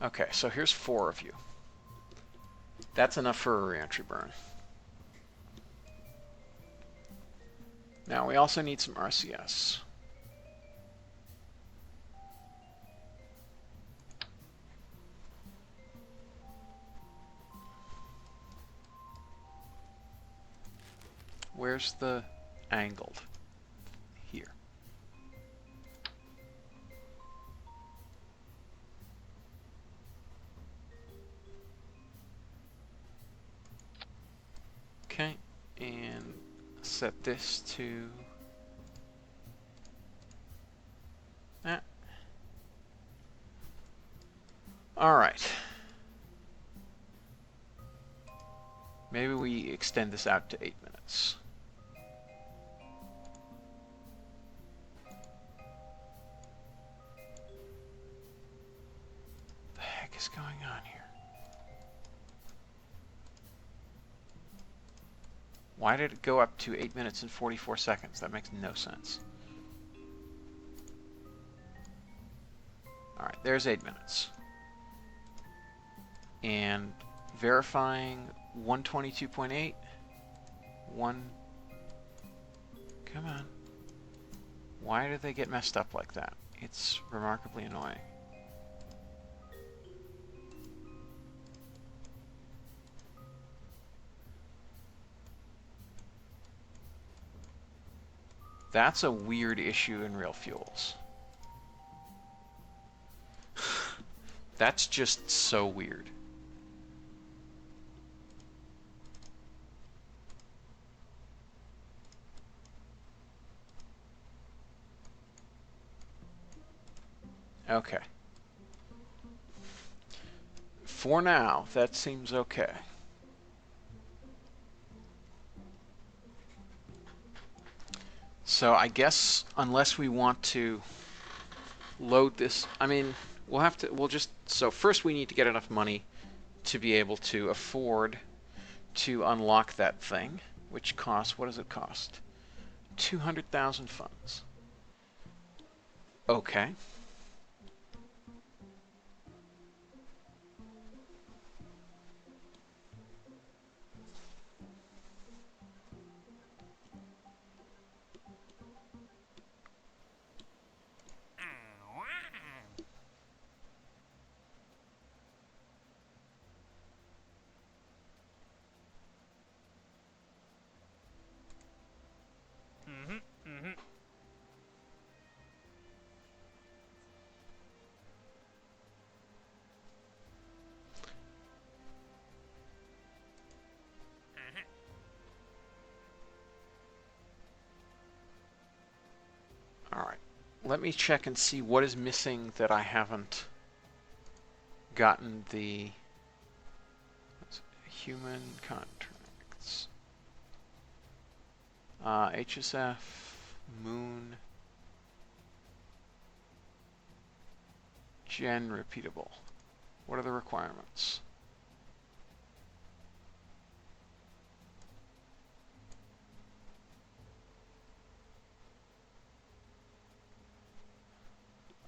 Okay, so here's 4 of you. That's enough for a reentry burn. Now we also need some RCS. Where's the angled? Here. Okay, and set this to that. All right. Maybe we extend this out to 8 minutes. What the heck is going on here? Why did it go up to 8 minutes and 44 seconds? That makes no sense. All right, there's 8 minutes. And verifying 122.8. Come on. Why did they get messed up like that? It's remarkably annoying. That's a weird issue in real fuels. That's just so weird. Okay. For now, that seems okay. So I guess unless we want to load this, I mean, so first we need to get enough money to be able to afford to unlock that thing, which costs, what does it cost? 200,000 funds. Okay. All right. Let me check and see what is missing that I haven't gotten the human contracts. HSF, Moon, Gen repeatable. What are the requirements?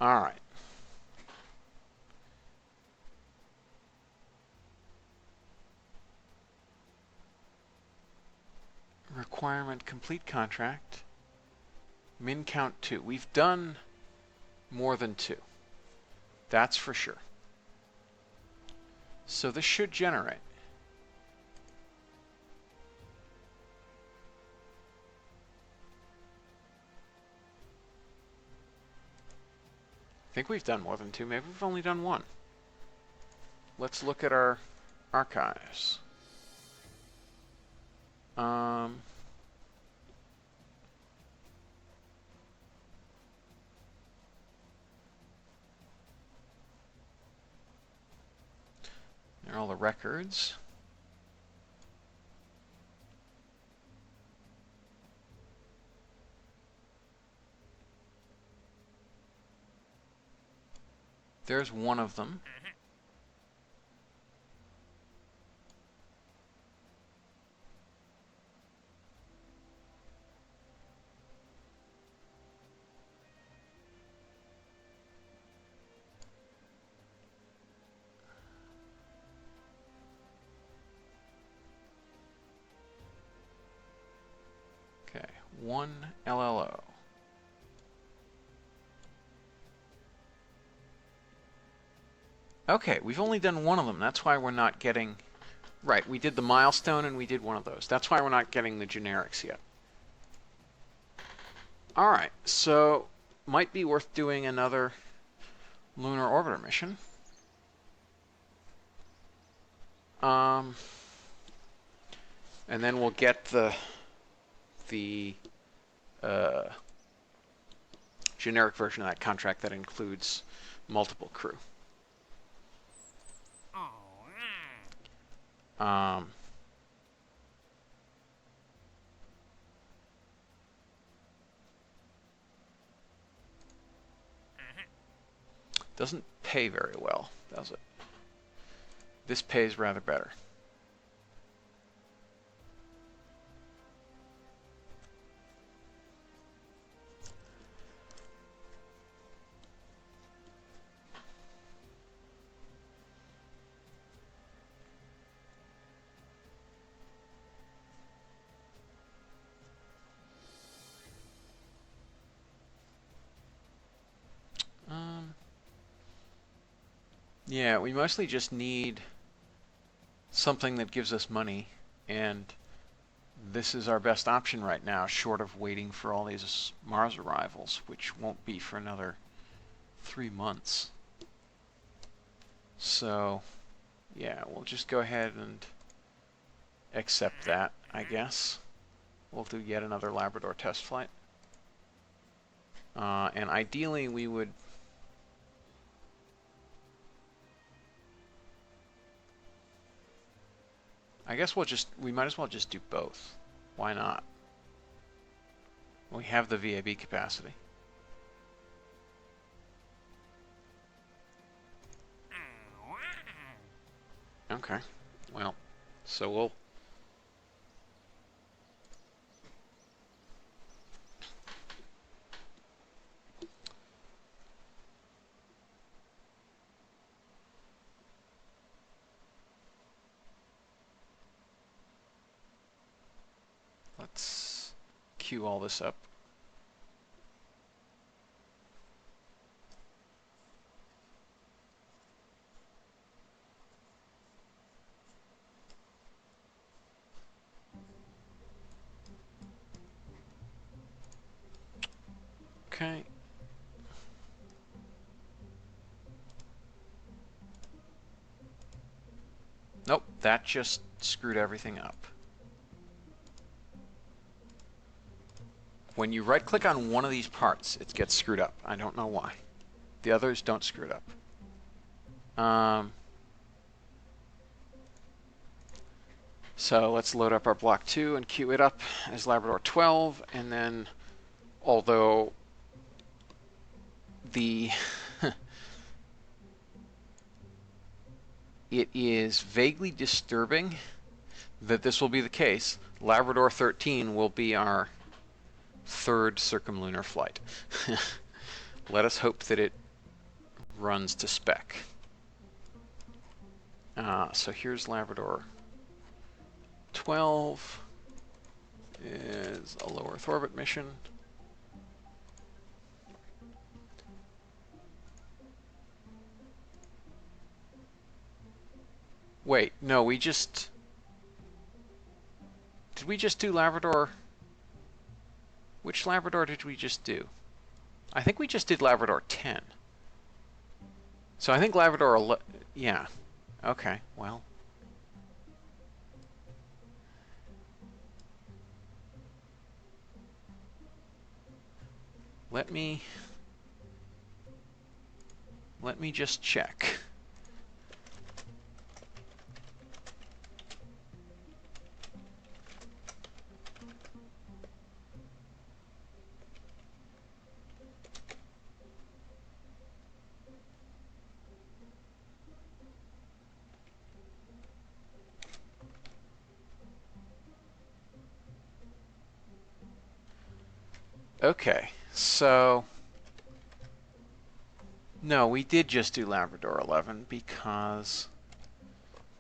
All right. Requirement complete contract. Min count 2. We've done more than 2. That's for sure. So this should generate. I think we've done more than 2. Maybe we've only done 1. Let's look at our archives. There are all the records. There's one of them. Okay, 1 LLO. Okay, we've only done 1 of them. That's why we're not getting... Right, we did the milestone and we did 1 of those. That's why we're not getting the generics yet. Alright, so might be worth doing another lunar orbiter mission. And then we'll get the generic version of that contract that includes multiple crew. Doesn't pay very well, does it? This pays rather better. Yeah, we mostly just need something that gives us money, and this is our best option right now, short of waiting for all these Mars arrivals, which won't be for another 3 months. So, yeah, we'll just go ahead and accept that, I guess. We'll do yet another Labrador test flight. And ideally we would... I guess we might as well just do both. Why not? We have the VAB capacity. Okay, well, so queue all this up. Okay. Nope, that just screwed everything up. When you right-click on one of these parts, it gets screwed up. I don't know why. The others don't screw it up. So let's load up our block 2 and queue it up as Labrador 12, and then, although the it is vaguely disturbing that this will be the case, Labrador 13 will be our third circumlunar flight. Let us hope that it runs to spec. So here's Labrador 12 is a low Earth orbit mission. Wait, no, we just... Did we just do Labrador? Which Labrador did we just do? I think we just did Labrador 10. So I think Labrador... Yeah. Okay, well... Let me just check. Okay, so... No, we did just do Labrador 11 because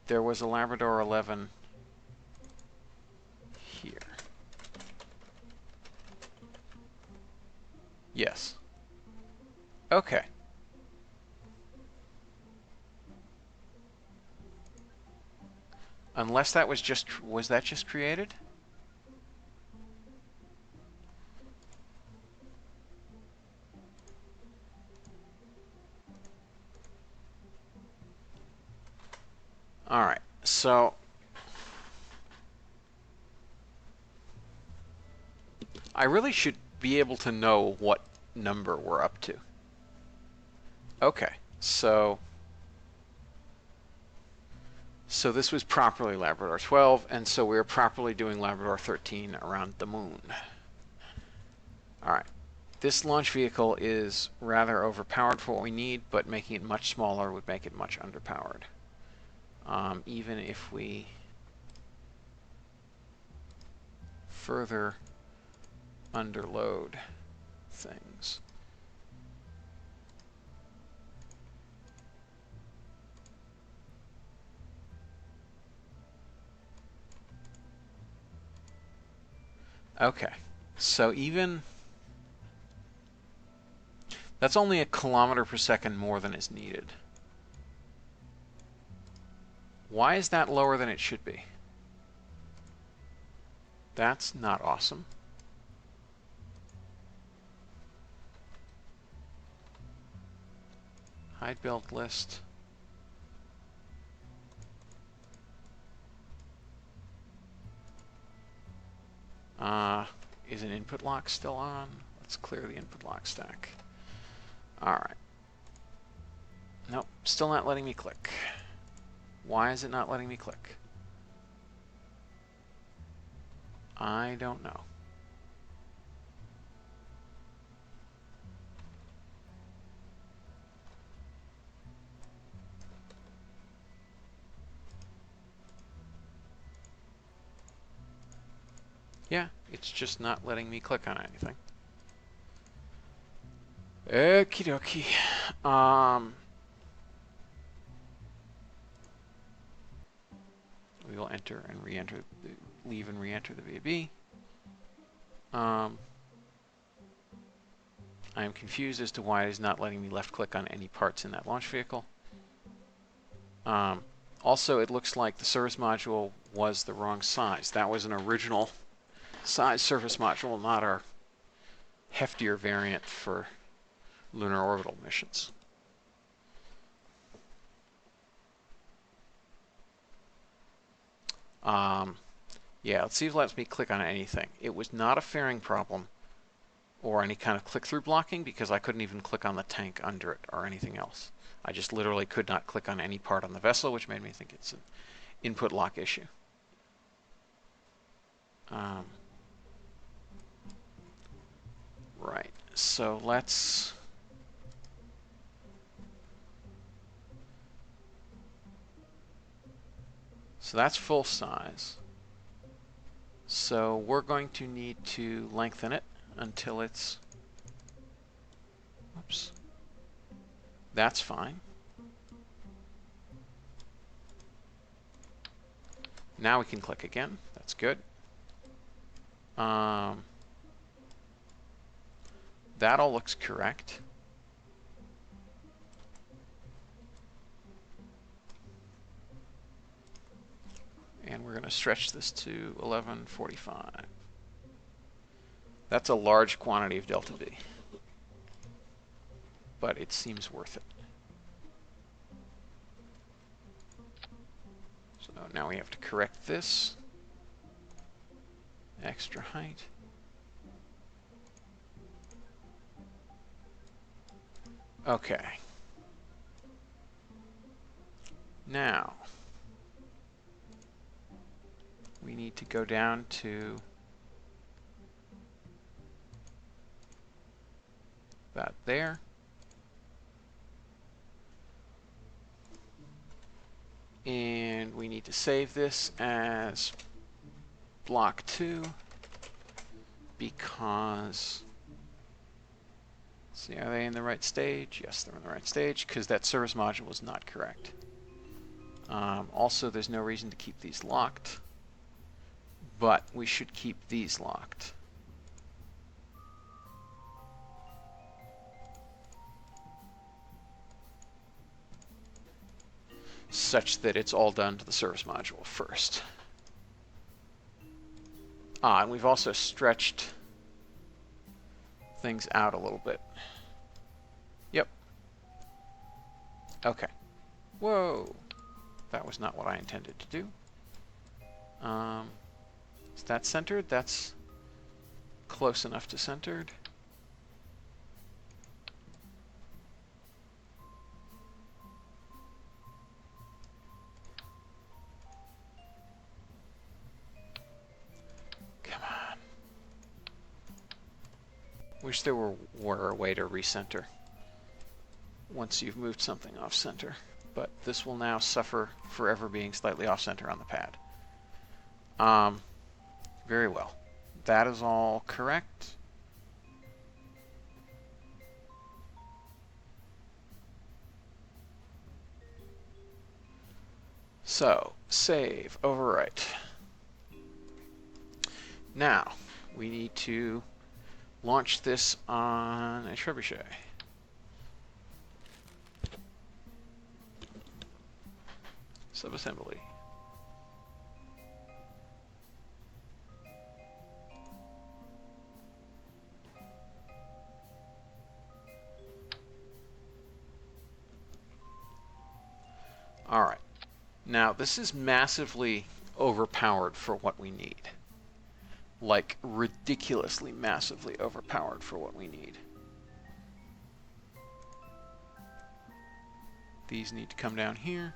there was a Labrador 11 here. Yes. Okay. Unless that was that just created? All right, so I really should be able to know what number we're up to. Okay, so this was properly Labrador 12, and so we're properly doing Labrador 13 around the moon. All right, this launch vehicle is rather overpowered for what we need, but making it much smaller would make it much underpowered. Even if we further underload things. Okay, so even that's only 1 kilometer per second more than is needed. Why is that lower than it should be? That's not awesome. Hide build list. Is an input lock still on? Let's clear the input lock stack. All right. Nope, still not letting me click. Why is it not letting me click? I don't know. Yeah, it's just not letting me click on anything. Okie dokie. We will enter and re-enter, leave and re-enter the VAB. I am confused as to why it is not letting me left-click on any parts in that launch vehicle. Also, it looks like the service module was the wrong size. That was an original size service module, not our heftier variant for lunar orbital missions. Yeah, let's see if it lets me click on anything. It was not a fairing problem or any kind of click-through blocking because I couldn't even click on the tank under it or anything else. I just literally could not click on any part on the vessel, which made me think it's an input lock issue. Right, so let's... So that's full size. So we're going to need to lengthen it until it's... Oops. That's fine. Now we can click again. That's good. That all looks correct. And we're going to stretch this to 1145. That's a large quantity of delta V, but it seems worth it. So now we have to correct this. Extra height. Okay. Now, we need to go down to about there. And we need to save this as block 2 because, see, are they in the right stage? Yes, they're in the right stage because that service module was not correct. Also, there's no reason to keep these locked, but we should keep these locked. Such that it's all done to the service module first. And we've also stretched things out a little bit. Yep. Okay. Whoa. That was not what I intended to do. Is that centered? That's close enough to centered. Wish there were a way to recenter once you've moved something off center, but this will now suffer forever being slightly off center on the pad. Very well. That is all correct. So, save, overwrite. Now, we need to launch this on a trebuchet. Subassembly. All right. Now, this is massively overpowered for what we need. Like, ridiculously massively overpowered for what we need. These need to come down here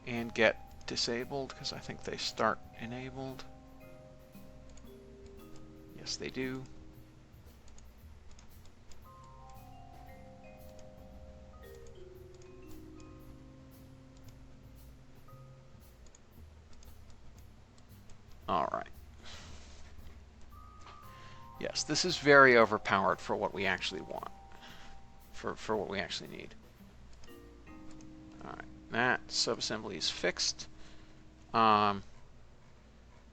and get disabled, because I think they start enabled. Yes, they do. All right. Yes, this is very overpowered for what we actually want, for what we actually need. All right, that subassembly is fixed.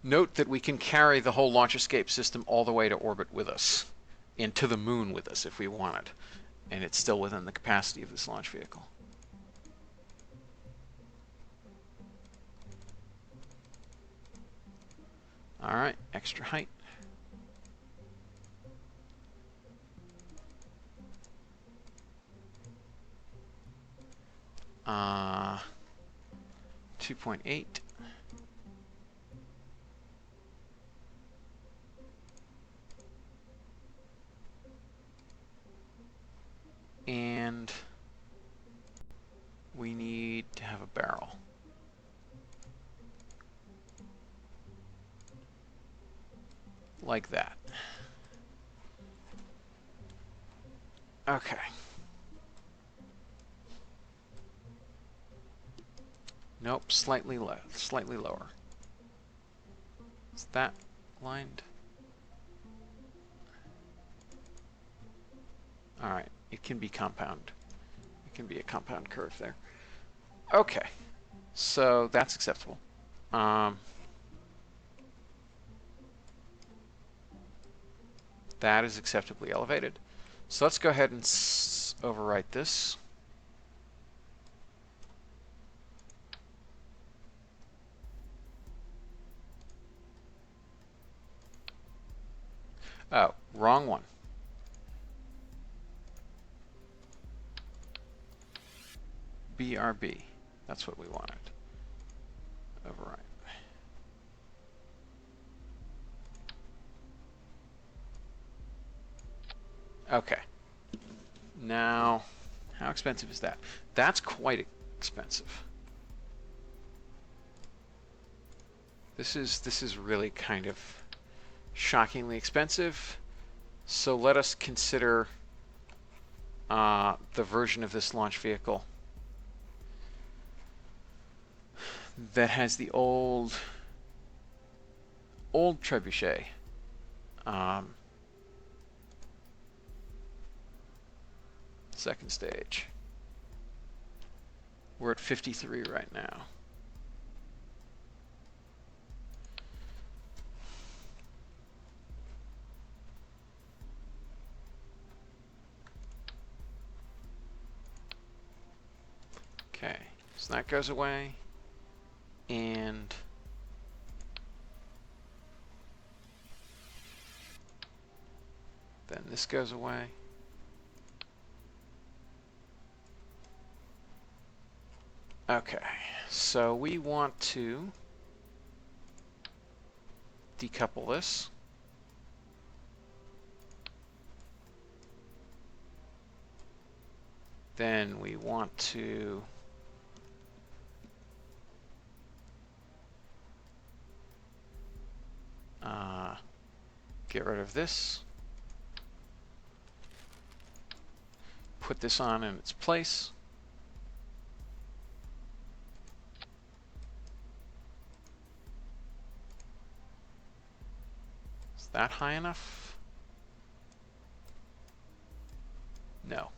Note that we can carry the whole launch escape system all the way to orbit with us, and to the moon with us if we wanted, and it's still within the capacity of this launch vehicle. All right, extra height. Uh, 2.8. And we need to have a barrel. Like that. Okay. Nope, slightly lower. Is that lined? All right, it can be compound. It can be a compound curve there. Okay, so that's acceptable. That is acceptably elevated. So let's go ahead and overwrite this. Oh, wrong one. BRB. That's what we wanted. Overwrite. Okay. Now, how expensive is that? That's quite expensive. This is really kind of shockingly expensive. So let us consider the version of this launch vehicle that has the old trebuchet. Second stage. We're at 53 right now. Okay, so that goes away, and then this goes away. Okay, so we want to decouple this. Then we want to get rid of this. Put this on in its place. Is that high enough? No.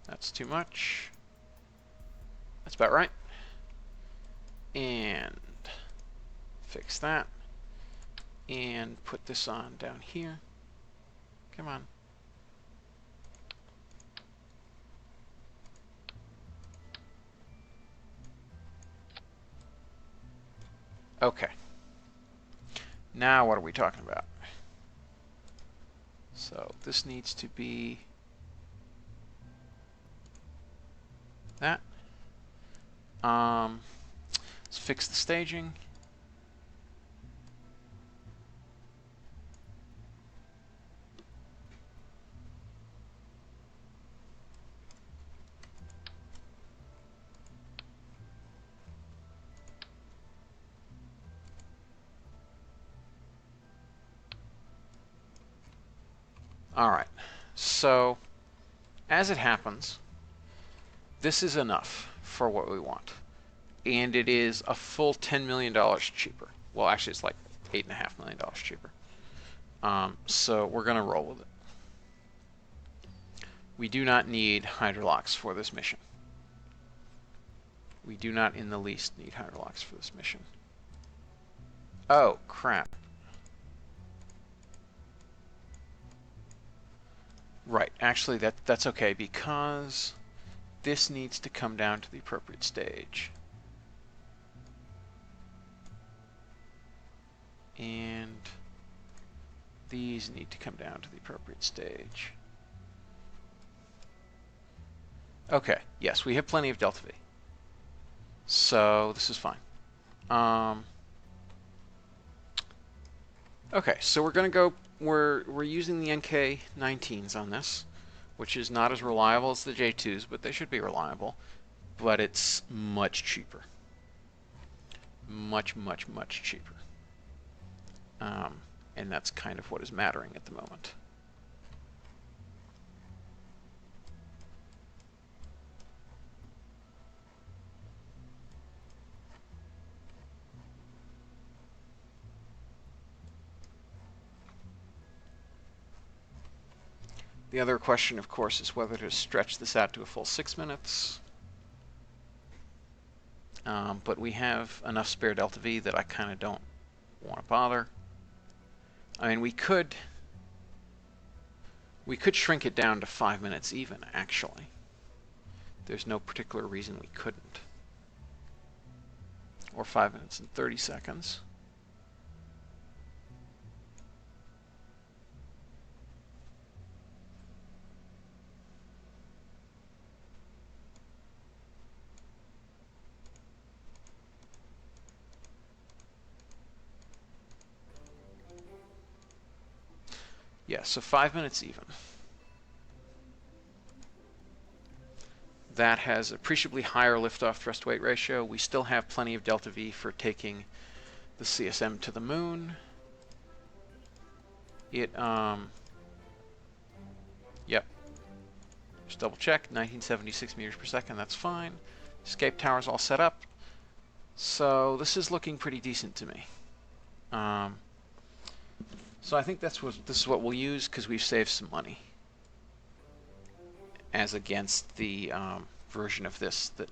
That's too much. That's about right. And fix that. And put this on down here. Come on. Okay. Now what are we talking about? So this needs to be that. Let's fix the staging. All right, so as it happens, this is enough for what we want. And it is a full $10 million cheaper. Well, actually, it's like $8.5 million cheaper. So we're going to roll with it. We do not need hydrolox for this mission. We do not in the least need hydrolocks for this mission. Oh, crap. Right, actually that's okay, because this needs to come down to the appropriate stage. And these need to come down to the appropriate stage. Okay, yes, we have plenty of delta V. So this is fine. Okay, so we're going to go, we're using the NK19s on this, which is not as reliable as the J2s, but they should be reliable. But it's much cheaper. Much, much, much cheaper. And that's kind of what is mattering at the moment. The other question, of course, is whether to stretch this out to a full 6 minutes. But we have enough spare delta V that I kind of don't want to bother. I mean, we could shrink it down to 5 minutes even, actually. There's no particular reason we couldn't. Or 5 minutes and 30 seconds. Yeah, so 5 minutes even. That has appreciably higher liftoff thrust-weight ratio. We still have plenty of delta V for taking the CSM to the moon. Yep. Just double check, 1976 meters per second, that's fine. Escape tower's all set up. So this is looking pretty decent to me. So I think this is what we'll use, because we've saved some money, as against the version of this that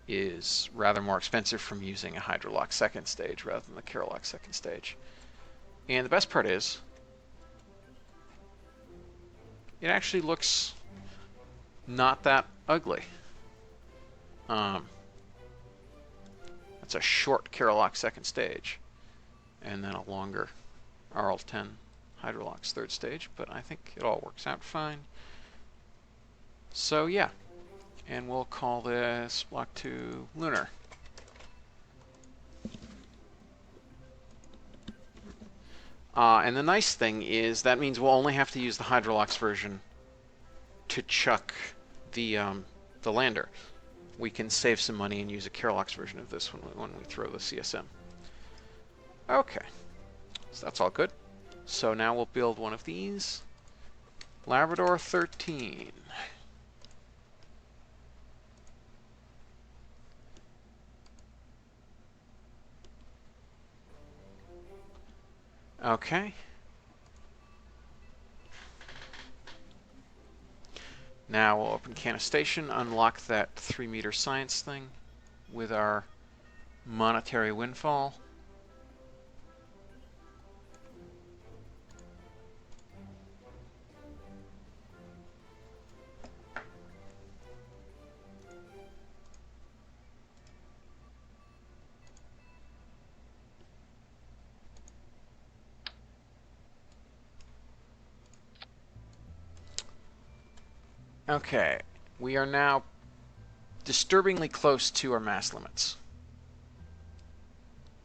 is rather more expensive from using a hydrolock second stage rather than the Kerolock second stage. And the best part is, it actually looks not that ugly. That's a short Kerolock second stage, and then a longer RL-10 hydrolock's third stage, but I think it all works out fine. So yeah, and we'll call this Block 2 Lunar. And the nice thing is that means we'll only have to use the hydrolock's version to chuck the lander. We can save some money and use a Kerolock's version of this when we throw the CSM. Okay, so that's all good. So now we'll build one of these. Labrador 13. Okay. Now we'll open Canistation, unlock that 3-meter science thing with our monetary windfall. Okay, we are now disturbingly close to our mass limits.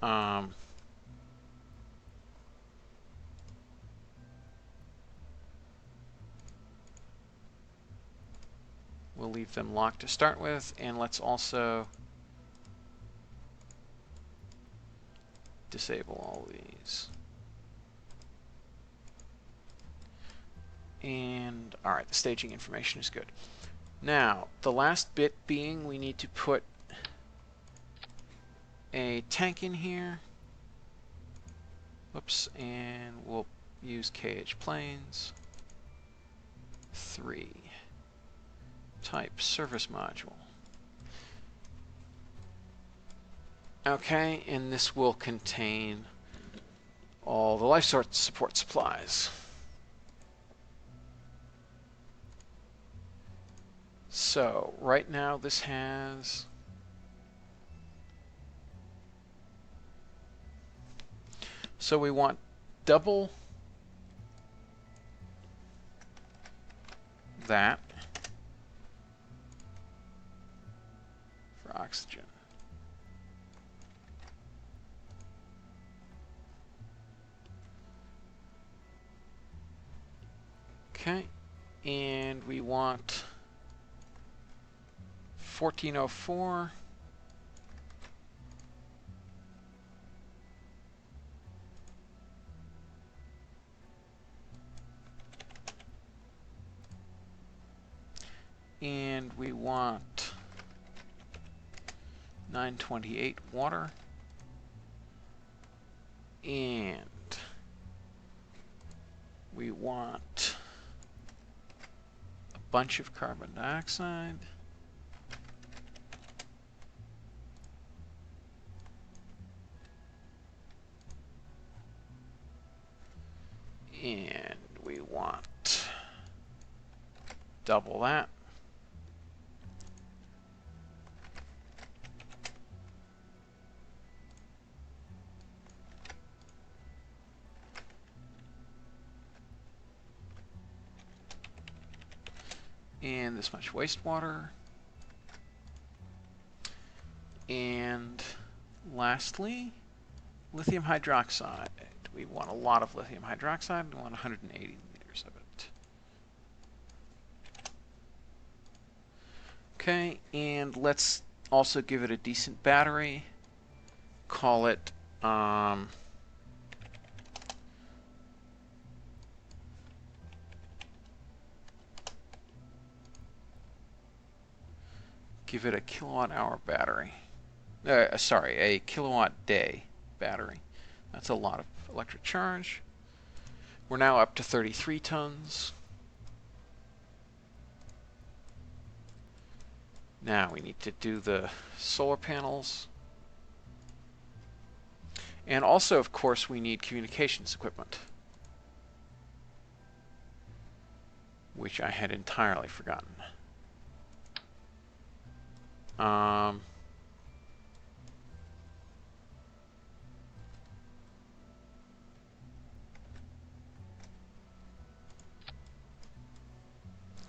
We'll leave them locked to start with, and let's also disable all these. And alright, the staging information is good. Now, the last bit being we need to put a tank in here. Whoops, and we'll use KH planes. 3. Type service module. Okay, and this will contain all the life support supplies. So right now this has we want double that for oxygen. Okay, and we want 1404 and we want 928 water, and we want a bunch of carbon dioxide, and we want double that. And this much wastewater. And lastly, lithium hydroxide. We want a lot of lithium hydroxide. We want 180 liters of it. Okay, and let's also give it a decent battery. Call it give it a kilowatt-hour battery. Sorry, a kilowatt-day battery. That's a lot of electric charge. We're now up to 33 tons. Now we need to do the solar panels. And also, of course, we need communications equipment, which I had entirely forgotten.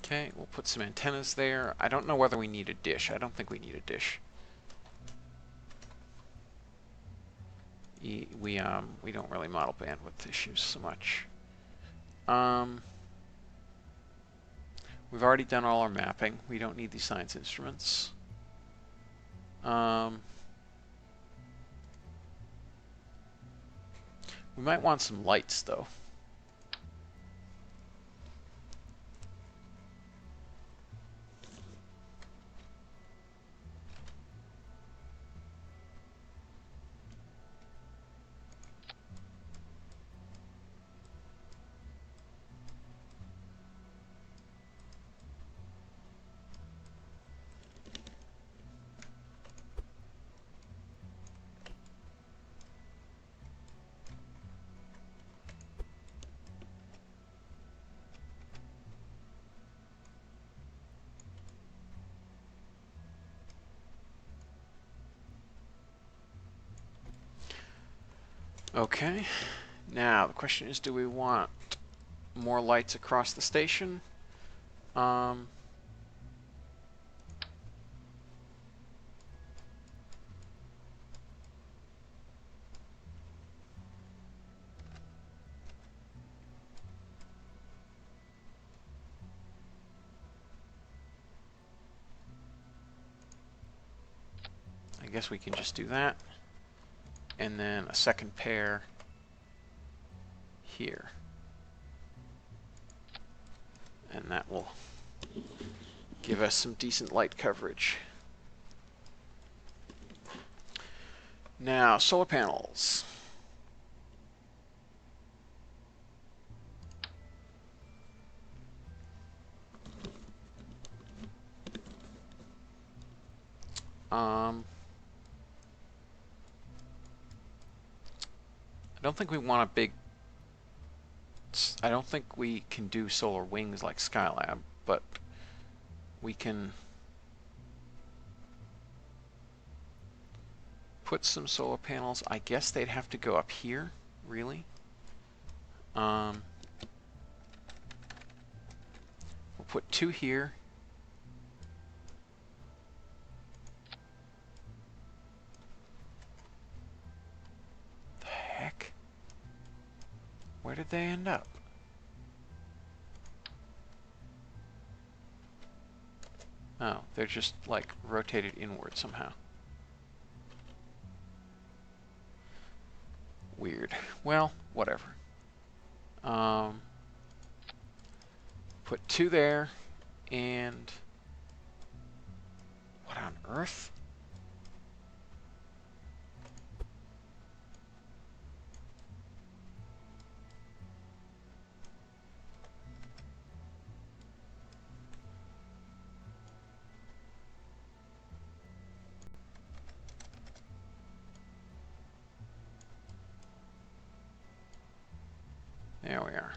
Okay, we'll put some antennas there. I don't know whether we need a dish. I don't think we need a dish. We don't really model bandwidth issues so much. We've already done all our mapping. We don't need these science instruments. We might want some lights, though. Okay, now the question is, do we want more lights across the station? I guess we can just do that. And then a second pair here. And that will give us some decent light coverage. Now, solar panels. I don't think we want a big... I don't think we can do solar wings like Skylab, but we can put some solar panels. I guess they'd have to go up here, really. We'll put 2 here. The heck? Where did they end up? Oh, they're just like rotated inward somehow. Weird. Well, whatever. Put 2 there, and what on earth? There we are.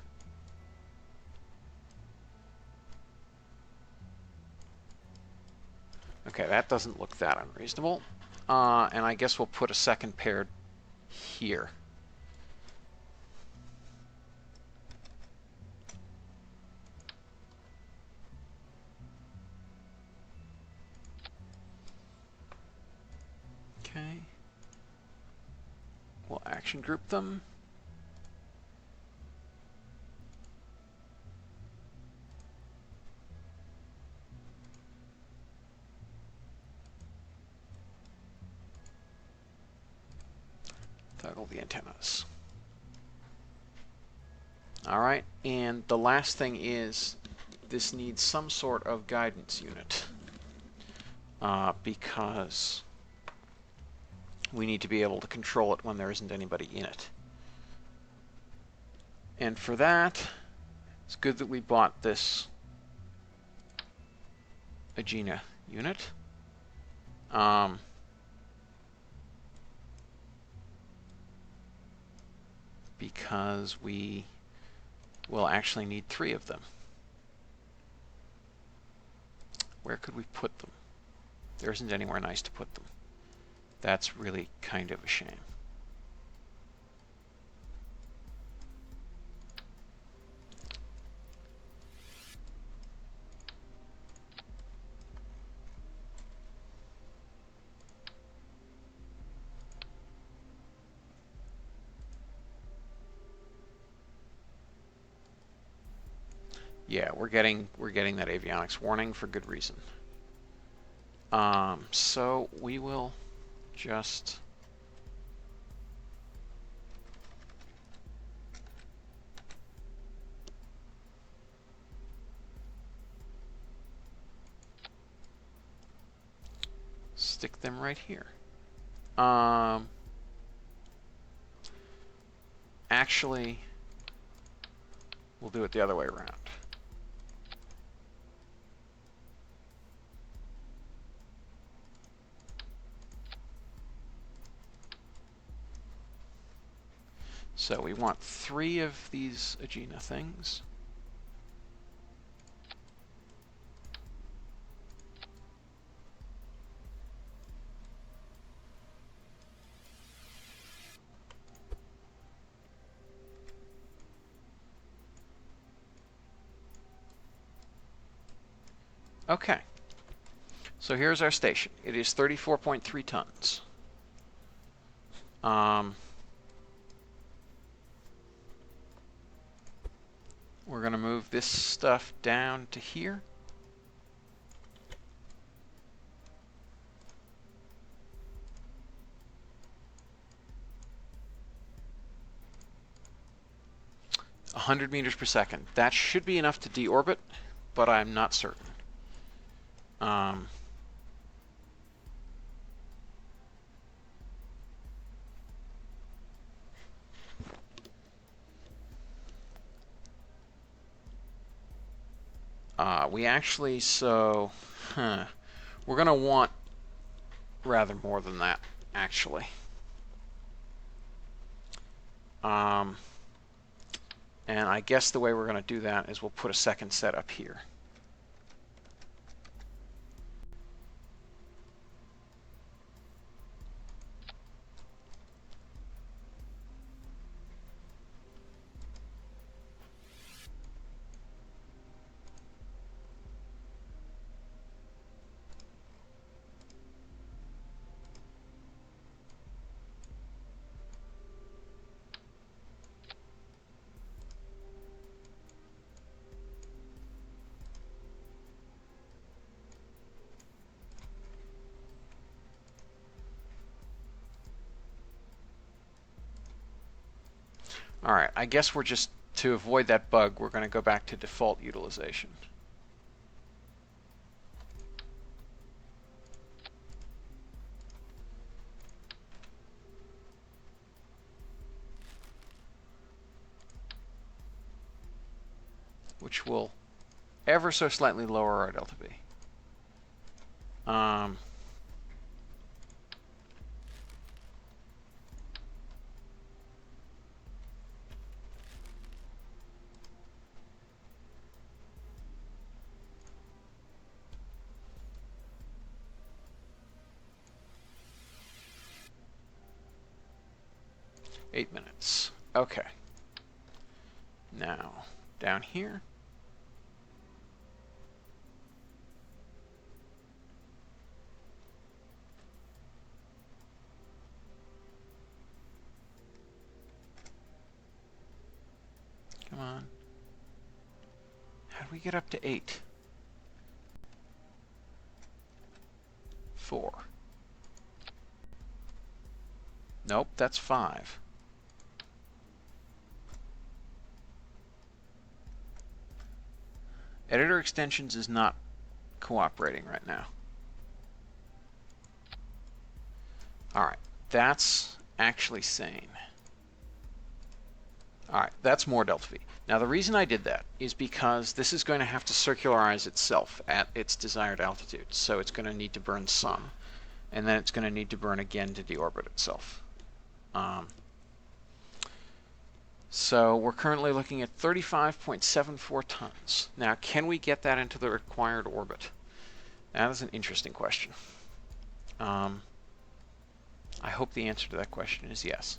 Okay, that doesn't look that unreasonable. And I guess we'll put a second pair here. Okay. We'll action group them. Toggle the antennas. All right, and the last thing is this needs some sort of guidance unit because we need to be able to control it when there isn't anybody in it. And for that, it's good that we bought this Agena unit. Because we will actually need 3 of them. Where could we put them? There isn't anywhere nice to put them. That's really kind of a shame. Yeah, we're getting that avionics warning for good reason. So we will just stick them right here. Actually, we'll do it the other way around. So we want 3 of these Agena things. Okay. So here's our station. It is 34.3 tons. We're going to move this stuff down to here. A 100 meters per second. That should be enough to deorbit, but I'm not certain. We actually, we're going to want rather more than that, actually. And I guess the way we're going to do that is we'll put a second set up here. All right, I guess we're just, to avoid that bug, we're going to go back to default utilization. Which will ever so slightly lower our delta V. 8 minutes. Okay. Now, down here. Come on. How do we get up to 8? 4. Nope, that's 5. Editor extensions is not cooperating right now. Alright, that's actually sane. Alright, that's more delta V. Now the reason I did that is because this is going to have to circularize itself at its desired altitude. So it's going to need to burn some. And then it's going to need to burn again to deorbit itself. So we're currently looking at 35.74 tons. Now, can we get that into the required orbit? That is an interesting question. I hope the answer to that question is yes.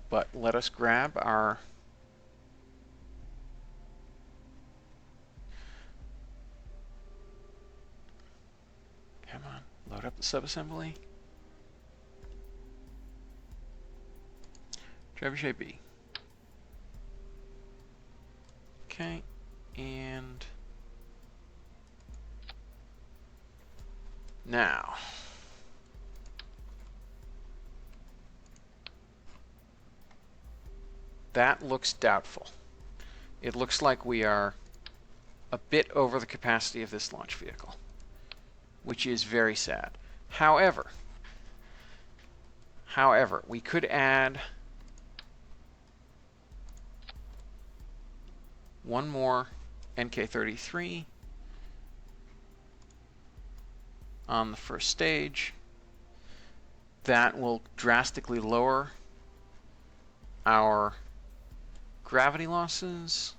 But let us grab our... Come on. Load up the subassembly. Trebuchet B. Okay, and now that looks doubtful. It looks like we are a bit over the capacity of this launch vehicle, which is very sad. However, we could add one more NK-33 on the first stage. That will drastically lower our gravity losses,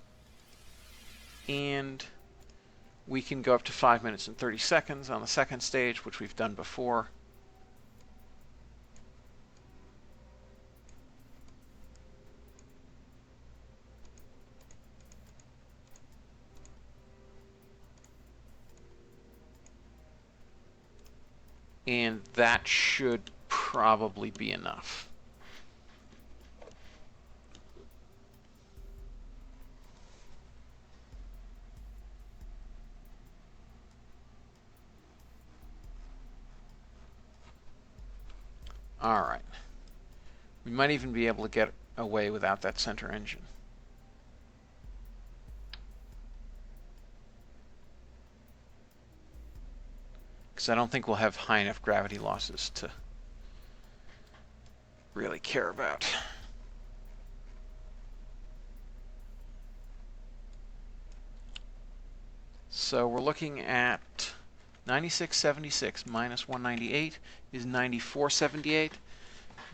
and we can go up to 5 minutes and 30 seconds on the second stage, which we've done before. And that should probably be enough. All right. We might even be able to get away without that center engine. Because I don't think we'll have high enough gravity losses to really care about. So we're looking at 9676 minus 198 is 9478.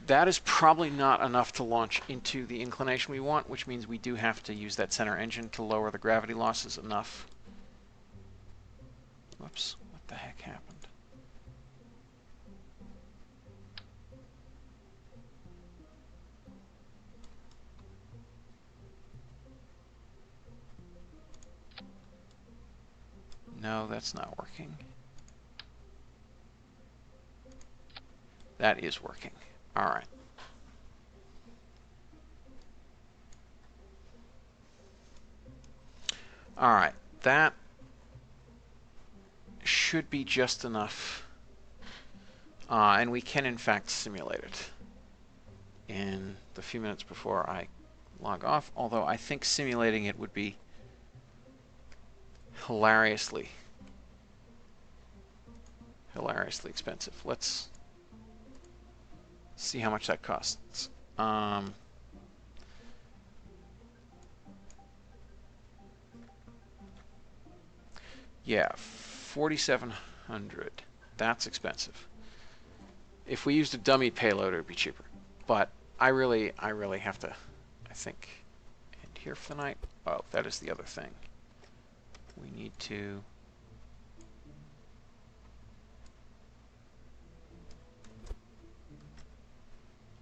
That is probably not enough to launch into the inclination we want, which means we do have to use that center engine to lower the gravity losses enough. Whoops, what the heck happened? No, that's not working. That is working. All right. All right, that should be just enough. And we can, in fact, simulate it in the few minutes before I log off, although I think simulating it would be hilariously expensive. Let's see how much that costs. Yeah, 4,700. That's expensive. If we used a dummy payload, it would be cheaper. But I really have to, I think, end here for the night. Oh, that is the other thing. We need to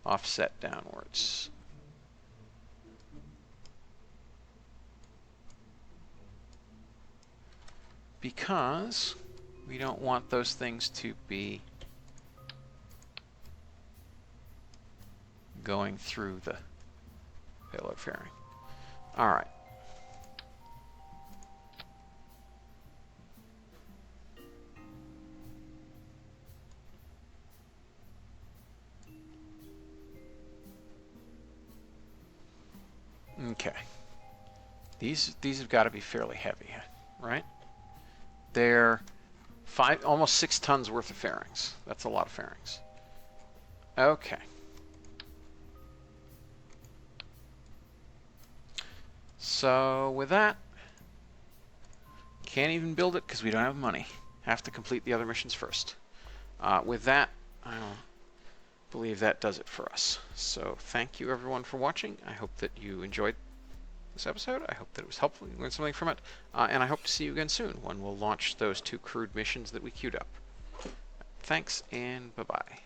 offset downwards. Because we don't want those things to be going through the payload fairing. All right. Okay. These have got to be fairly heavy, right? They're almost 6 tons worth of fairings. That's a lot of fairings. Okay. So with that, can't even build it because we don't have money. Have to complete the other missions first. With that, I believe that does it for us. So thank you everyone for watching. I hope that you enjoyed this episode. I hope that it was helpful. You learned something from it. And I hope to see you again soon when we'll launch those 2 crewed missions that we queued up. Thanks, and bye-bye.